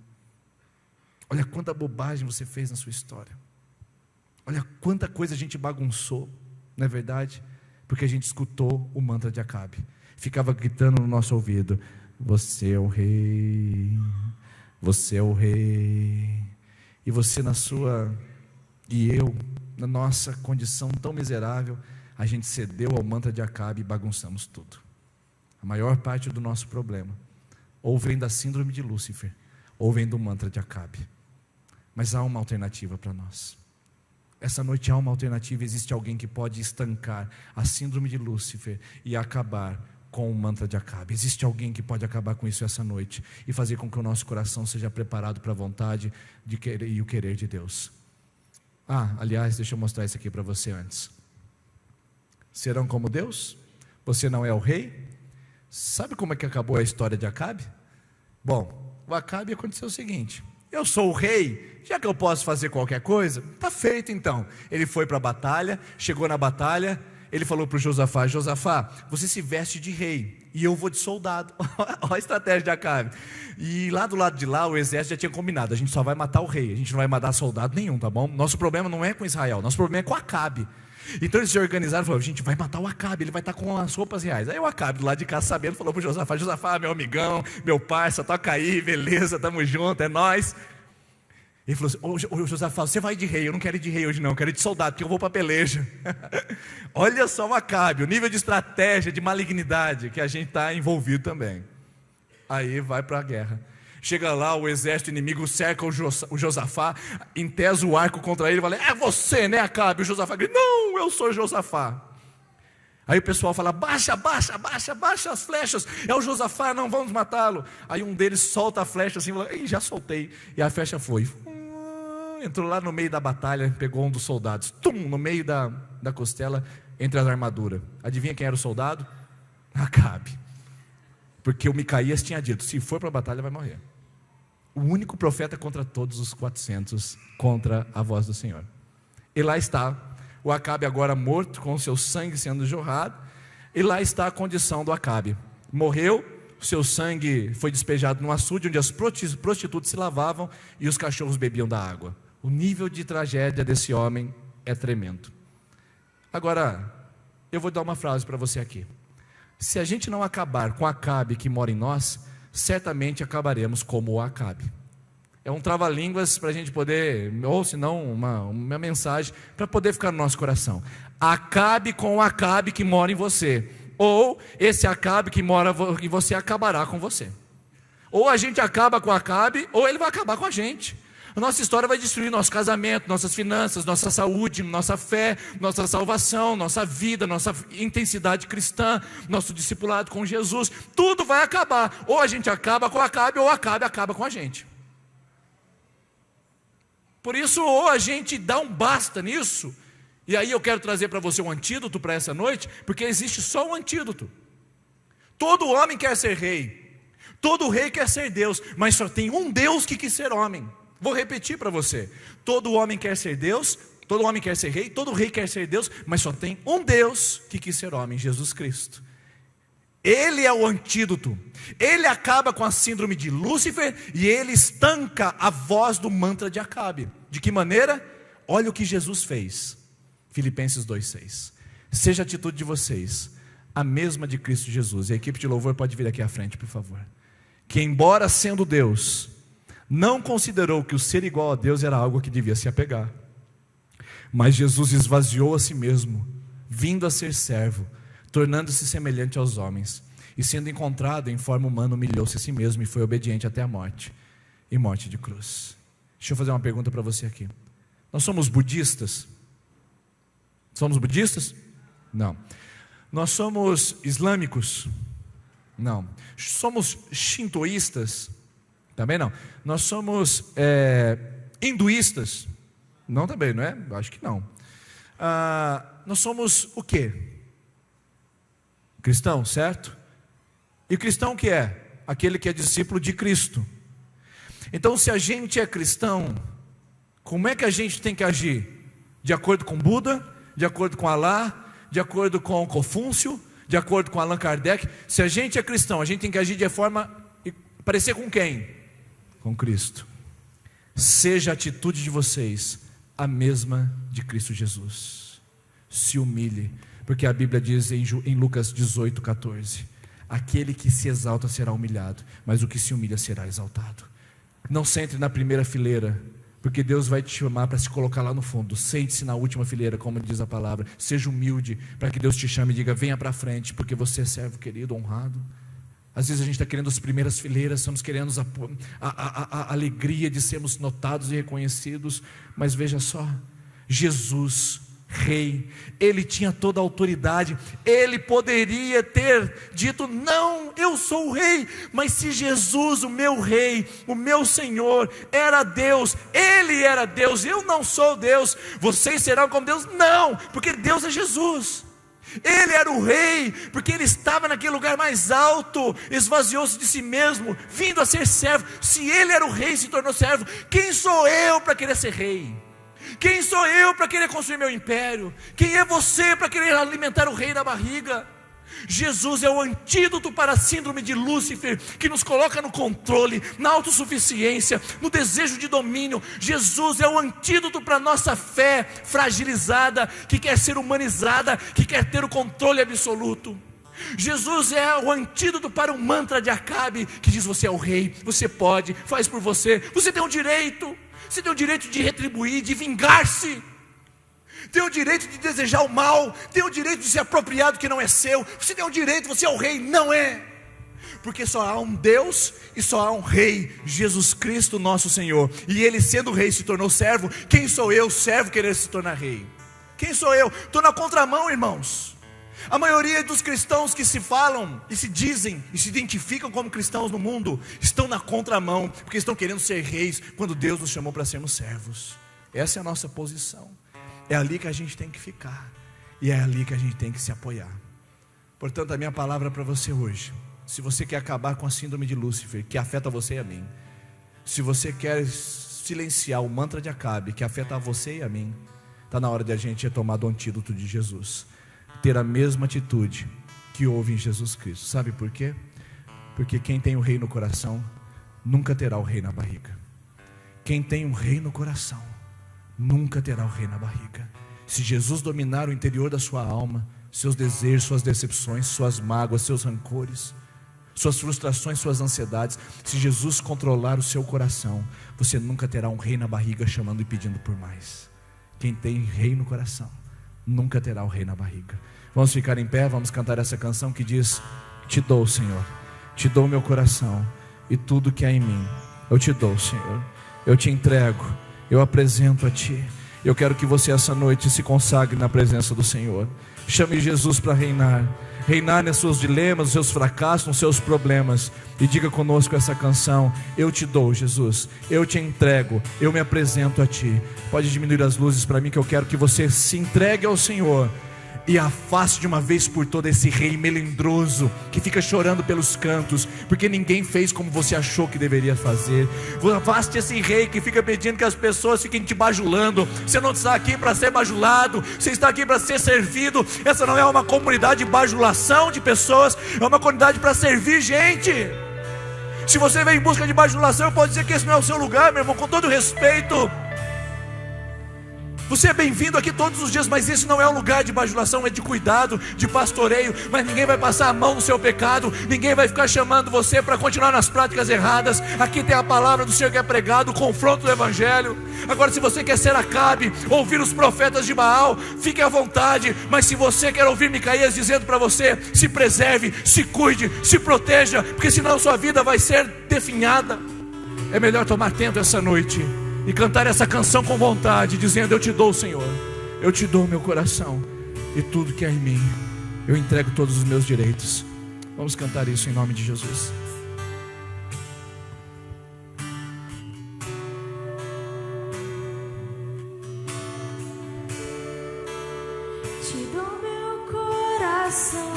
Olha quanta bobagem você fez na sua história. Olha quanta coisa a gente bagunçou, não é verdade? Porque a gente escutou o mantra de Acabe. Ficava gritando no nosso ouvido: você é o rei, você é o rei. E você na sua, e eu, na nossa condição tão miserável, a gente cedeu ao mantra de Acabe e bagunçamos tudo. A maior parte do nosso problema ou vem da síndrome de Lúcifer, ou vem do mantra de Acabe. Mas há uma alternativa para nós. Essa noite há uma alternativa. Existe alguém que pode estancar a síndrome de Lúcifer e acabar com o mantra de Acabe. Existe alguém que pode acabar com isso essa noite e fazer com que o nosso coração seja preparado para a vontade de querer, e o querer de Deus. Aliás, deixa eu mostrar isso aqui para você antes. Serão como Deus? Você não é o rei? Sabe como é que acabou a história de Acabe? Bom, o Acabe aconteceu o seguinte: eu sou o rei, já que eu posso fazer qualquer coisa, está feito então. Ele foi para a batalha, chegou na batalha, ele falou para o Josafá: Josafá, você se veste de rei e eu vou de soldado. Olha a estratégia de Acabe. E lá do lado de lá o exército já tinha combinado: a gente só vai matar o rei, a gente não vai matar soldado nenhum, tá bom? Nosso problema não é com Israel, nosso problema é com Acabe. Então eles se organizaram e falaram: a gente vai matar o Acabe, ele vai estar com as roupas reais. Aí o Acabe, do lado de cá, sabendo, falou para o Josafá: Josafá, meu amigão, meu parça, toca aí, beleza, tamo junto, é nóis. Ele falou assim: ô Josafá, você vai de rei, eu não quero ir de rei hoje não, eu quero ir de soldado, porque eu vou para a peleja. Olha só o Acabe, o nível de estratégia, de malignidade que a gente está envolvido também. Aí vai para a guerra. Chega lá, o exército inimigo cerca o Josafá, entesa o arco contra ele e fala: é você, né, Acabe? O Josafá grita: não, eu sou Josafá. Aí o pessoal fala: baixa as flechas, é o Josafá, não vamos matá-lo. Aí um deles solta a flecha assim, fala: já soltei. E a flecha foi, entrou lá no meio da batalha, pegou um dos soldados, no meio da costela, entre as armaduras. Adivinha quem era o soldado? Acabe. Porque o Micaías tinha dito: se for para a batalha vai morrer. O único profeta contra todos os 400, contra a voz do Senhor. E lá está o Acabe agora morto, com o seu sangue sendo jorrado. E lá está a condição do Acabe. Morreu, o seu sangue foi despejado no açude, onde as prostitutas se lavavam e os cachorros bebiam da água. O nível de tragédia desse homem é tremendo. Agora, eu vou dar uma frase para você aqui. Se a gente não acabar com Acabe que mora em nós, certamente acabaremos como o Acabe. É um trava-línguas para a gente poder, ou se não, uma mensagem para poder ficar no nosso coração. Acabe com o Acabe que mora em você, ou esse Acabe que mora em você acabará com você. Ou a gente acaba com o Acabe, ou ele vai acabar com a gente. A nossa história vai destruir nosso casamento, nossas finanças, nossa saúde, nossa fé, nossa salvação, nossa vida, nossa intensidade cristã, nosso discipulado com Jesus. Tudo vai acabar. Ou a gente acaba com o Acabe, ou o Acabe acaba com a gente. Por isso, ou a gente dá um basta nisso E aí eu quero trazer para você um antídoto para essa noite, porque existe só um antídoto. Todo homem quer ser rei, todo rei quer ser Deus, mas só tem um Deus que quis ser homem. Vou repetir para você: todo homem quer ser Deus, todo homem quer ser rei, todo rei quer ser Deus, mas só tem um Deus que quis ser homem, Jesus Cristo. Ele é o antídoto. Ele acaba com a síndrome de Lúcifer e ele estanca a voz do mantra de Acabe. De que maneira? Olha o que Jesus fez. Filipenses 2,6. Seja a atitude de vocês a mesma de Cristo Jesus. E a equipe de louvor pode vir aqui à frente, por favor. Que embora sendo Deus, não considerou que o ser igual a Deus era algo que devia se apegar. Mas Jesus esvaziou a si mesmo, vindo a ser servo, tornando-se semelhante aos homens, e sendo encontrado em forma humana, humilhou-se a si mesmo e foi obediente até a morte, e morte de cruz. Deixa eu fazer uma pergunta para você aqui. Nós somos budistas? Somos budistas? Não. Nós somos islâmicos? Não. Somos shintoístas? Também não. Nós somos hinduístas? Não também, não é? Acho que não. Nós somos o quê? Cristão, certo? E o cristão que é? Aquele que é discípulo de Cristo. Então, se a gente é cristão, como é que a gente tem que agir? De acordo com Buda? De acordo com Alá? De acordo com Confúcio? De acordo com Allan Kardec? Se a gente é cristão, a gente tem que agir de forma parecer com quem? Com Cristo. Seja a atitude de vocês a mesma de Cristo Jesus. Se humilhe, porque a Bíblia diz em Lucas 18:14: aquele que se exalta será humilhado, mas o que se humilha será exaltado. Não sente na primeira fileira, porque Deus vai te chamar para se colocar lá no fundo. Sente-se na última fileira, como diz a palavra. Seja humilde, para que Deus te chame e diga: venha para frente, porque você é servo querido, honrado. Às vezes a gente está querendo as primeiras fileiras, estamos querendo a alegria de sermos notados e reconhecidos, mas veja só, Jesus, rei, ele tinha toda a autoridade, ele poderia ter dito: não, eu sou o rei. Mas se Jesus, o meu rei, o meu Senhor, era Deus, ele era Deus, eu não sou Deus, vocês serão como Deus? Não, porque Deus é Jesus. Ele era o rei, porque ele estava naquele lugar mais alto, esvaziou-se de si mesmo, vindo a ser servo. Se ele era o rei e se tornou servo, quem sou eu para querer ser rei? Quem sou eu para querer construir meu império? Quem é você para querer alimentar o rei na barriga? Jesus é o antídoto para a síndrome de Lúcifer, que nos coloca no controle, na autossuficiência, no desejo de domínio. Jesus é o antídoto para a nossa fé fragilizada, que quer ser humanizada, que quer ter o controle absoluto. Jesus é o antídoto para o mantra de Acabe, que diz: você é o rei, você pode, faz por você, você tem o direito. Você tem o direito de retribuir, de vingar-se, tem o direito de desejar o mal, tem o direito de se apropriar do que não é seu. Você tem o direito, você é o rei. Não é, porque só há um Deus e só há um rei, Jesus Cristo nosso Senhor. E ele, sendo rei, se tornou servo. Quem sou eu, servo, querer se tornar rei? Quem sou eu? Estou na contramão, irmãos. A maioria dos cristãos que se falam e se dizem e se identificam como cristãos no mundo estão na contramão, porque estão querendo ser reis, quando Deus nos chamou para sermos servos. Essa é a nossa posição. É ali que a gente tem que ficar, e é ali que a gente tem que se apoiar. Portanto, a minha palavra para você hoje: se você quer acabar com a síndrome de Lúcifer, que afeta você e a mim, se você quer silenciar o mantra de Acabe, que afeta a você e a mim, está na hora de a gente tomar do antídoto de Jesus, ter a mesma atitude que houve em Jesus Cristo. Sabe por quê? Porque quem tem o rei no coração nunca terá o rei na barriga. Quem tem um rei no coração nunca terá o rei na barriga. Se Jesus dominar o interior da sua alma, seus desejos, suas decepções, suas mágoas, seus rancores, suas frustrações, suas ansiedades, se Jesus controlar o seu coração, você nunca terá um rei na barriga chamando e pedindo por mais. Quem tem rei no coração nunca terá o rei na barriga. Vamos ficar em pé, vamos cantar essa canção que diz: te dou, Senhor, te dou meu coração e tudo que há em mim, eu te dou, Senhor, eu te entrego, eu apresento a Ti. Eu quero que você essa noite se consagre na presença do Senhor. Chame Jesus para reinar. reinar nos seus dilemas, nos seus fracassos, nos seus problemas. E diga conosco essa canção: eu te dou, Jesus, eu te entrego, eu me apresento a ti. Pode diminuir as luzes para mim, que eu quero que você se entregue ao Senhor e afaste de uma vez por todas esse rei melindroso que fica chorando pelos cantos porque ninguém fez como você achou que deveria fazer. Afaste esse rei que fica pedindo que as pessoas fiquem te bajulando. Você não está aqui para ser bajulado, você está aqui para ser servido. Essa não é uma comunidade de bajulação de pessoas, é uma comunidade para servir gente. Se você vem em busca de bajulação, eu posso dizer que esse não é o seu lugar, meu irmão, com todo respeito. Você é bem-vindo aqui todos os dias, mas esse não é um lugar de bajulação, é de cuidado, de pastoreio. Mas ninguém vai passar a mão no seu pecado, ninguém vai ficar chamando você para continuar nas práticas erradas. Aqui tem a palavra do Senhor que é pregado, o confronto do Evangelho. Agora, se você quer ser Acabe, ouvir os profetas de Baal, fique à vontade. Mas se você quer ouvir Micaías dizendo para você: se preserve, se cuide, se proteja, porque senão sua vida vai ser definhada, é melhor tomar tento essa noite e cantar essa canção com vontade, dizendo: eu te dou, Senhor, eu te dou meu coração e tudo que há em mim, eu entrego todos os meus direitos. Vamos cantar isso em nome de Jesus. Te dou meu coração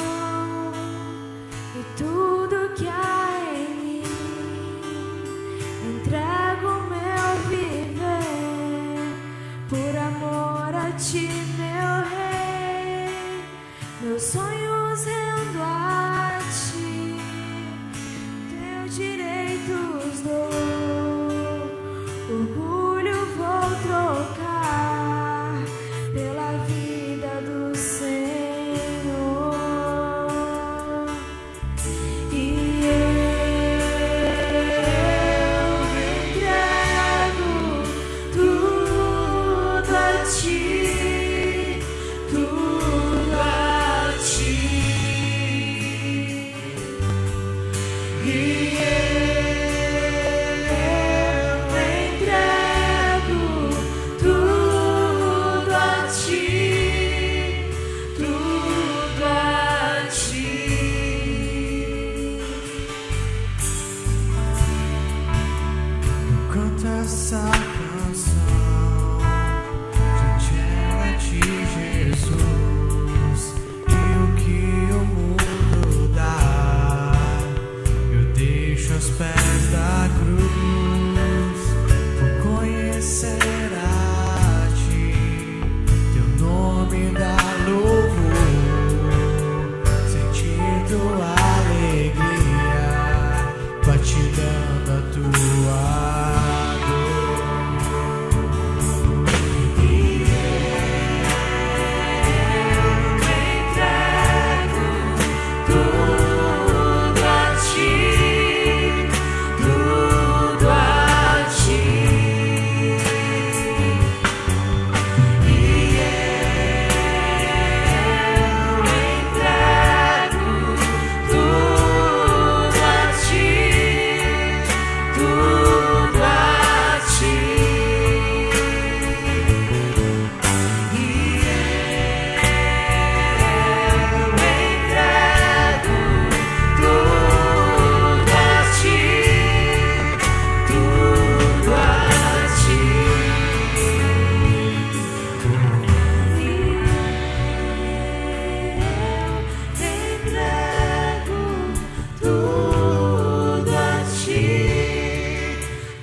e tudo que há em mim, entrego meu viver, por amor a ti, meu rei. Meus sonhos rendo a ti, teus direitos dou, orgulho vou trocar pela vida do Senhor. E eu entrego tudo a ti, tudo a ti. E eu entrego tudo a ti, tudo a ti. Eu canto essa canção diante a ti, Jesus, e o que o mundo dá eu deixo aos pés da cruz. Vou conhecer a ti, teu nome dá louvor, sentir tua alegria, batidando a tua Tudo a ti, tudo a ti. E eu entrego tudo a ti, tudo a ti. E eu entrego tudo a ti, tudo a ti. Entrego tudo a ti,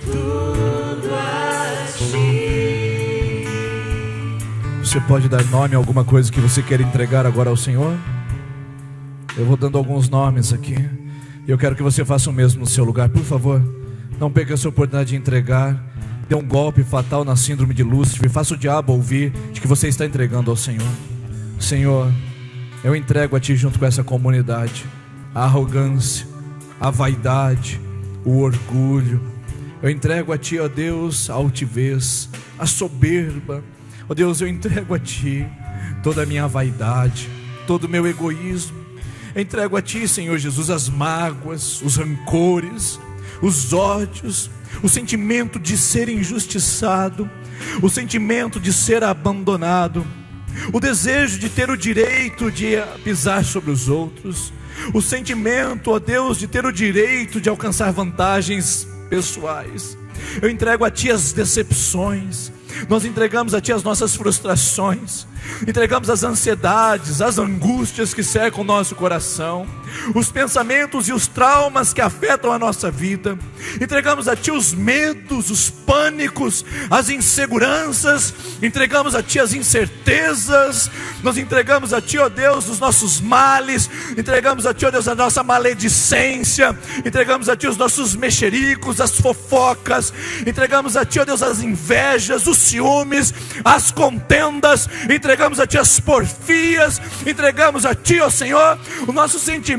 tudo a ti. Você pode dar nome a alguma coisa que você quer entregar agora ao Senhor? Eu vou dando alguns nomes aqui, e eu quero que você faça o mesmo no seu lugar. Por favor, não perca essa oportunidade de entregar. Dê um golpe fatal na síndrome de Lúcifer, faça o diabo ouvir de que você está entregando ao Senhor. Senhor, eu entrego a ti junto com essa comunidade a arrogância, a vaidade, o orgulho. Eu entrego a ti, ó Deus, a altivez, a soberba. Ó Deus, eu entrego a ti toda a minha vaidade, todo o meu egoísmo. Eu entrego a ti, Senhor Jesus, as mágoas, os rancores, os ódios, o sentimento de ser injustiçado, o sentimento de ser abandonado. o desejo de ter o direito de pisar sobre os outros, o sentimento, ó Deus, de ter o direito de alcançar vantagens pessoais. Eu entrego a Ti as decepções, nós entregamos a Ti as nossas frustrações, entregamos as ansiedades, as angústias que cercam o nosso coração, os pensamentos e os traumas que afetam a nossa vida. Entregamos a Ti os medos, os pânicos, as inseguranças, entregamos a Ti as incertezas, nós entregamos a Ti, ó Deus, os nossos males, entregamos a Ti, ó Deus, a nossa maledicência, entregamos a Ti os nossos mexericos, as fofocas, entregamos a Ti, ó Deus, as invejas, os ciúmes, as contendas, entregamos a Ti as porfias, entregamos a Ti, ó Senhor, o nosso sentimento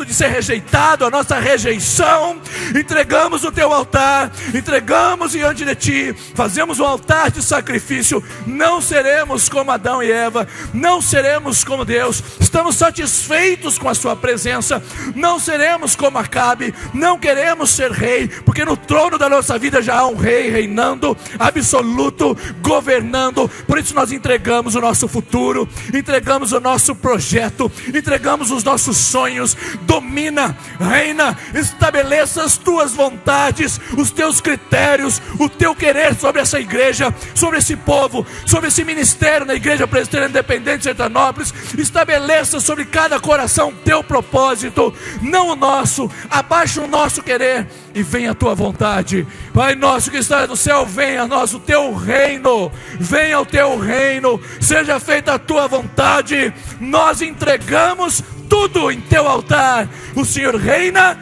de ser rejeitado, a nossa rejeição. Entregamos o Teu altar, entregamos diante de Ti, fazemos um altar de sacrifício. Não seremos como Adão e Eva, não seremos como Deus, estamos satisfeitos com a Sua presença, não seremos como Acabe, não queremos ser rei, porque no trono da nossa vida já há um rei reinando, absoluto, governando. Por isso nós entregamos o nosso futuro, entregamos o nosso projeto, entregamos os nossos sonhos. Domina, reina, estabeleça as Tuas vontades, os Teus critérios, o Teu querer sobre essa igreja, sobre esse povo, sobre esse ministério na Igreja Presbiteriana Independente de Sertanópolis. Estabeleça sobre cada coração Teu propósito, não o nosso. Abaixa o nosso querer e venha a Tua vontade. Pai nosso que está no céu, venha a nós o Teu reino, venha o Teu reino, seja feita a Tua vontade. Nós entregamos tudo em Teu altar. O Senhor reina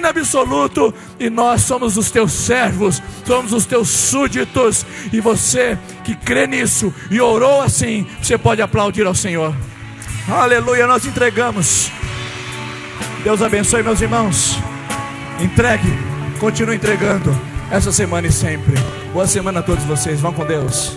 absoluto, e nós somos os Teus servos, somos os Teus súditos. E você que crê nisso e orou assim, você pode aplaudir ao Senhor. Aleluia, nós entregamos. Deus abençoe, meus irmãos. Entregue, continue entregando essa semana e sempre. Boa semana a todos vocês, vão com Deus.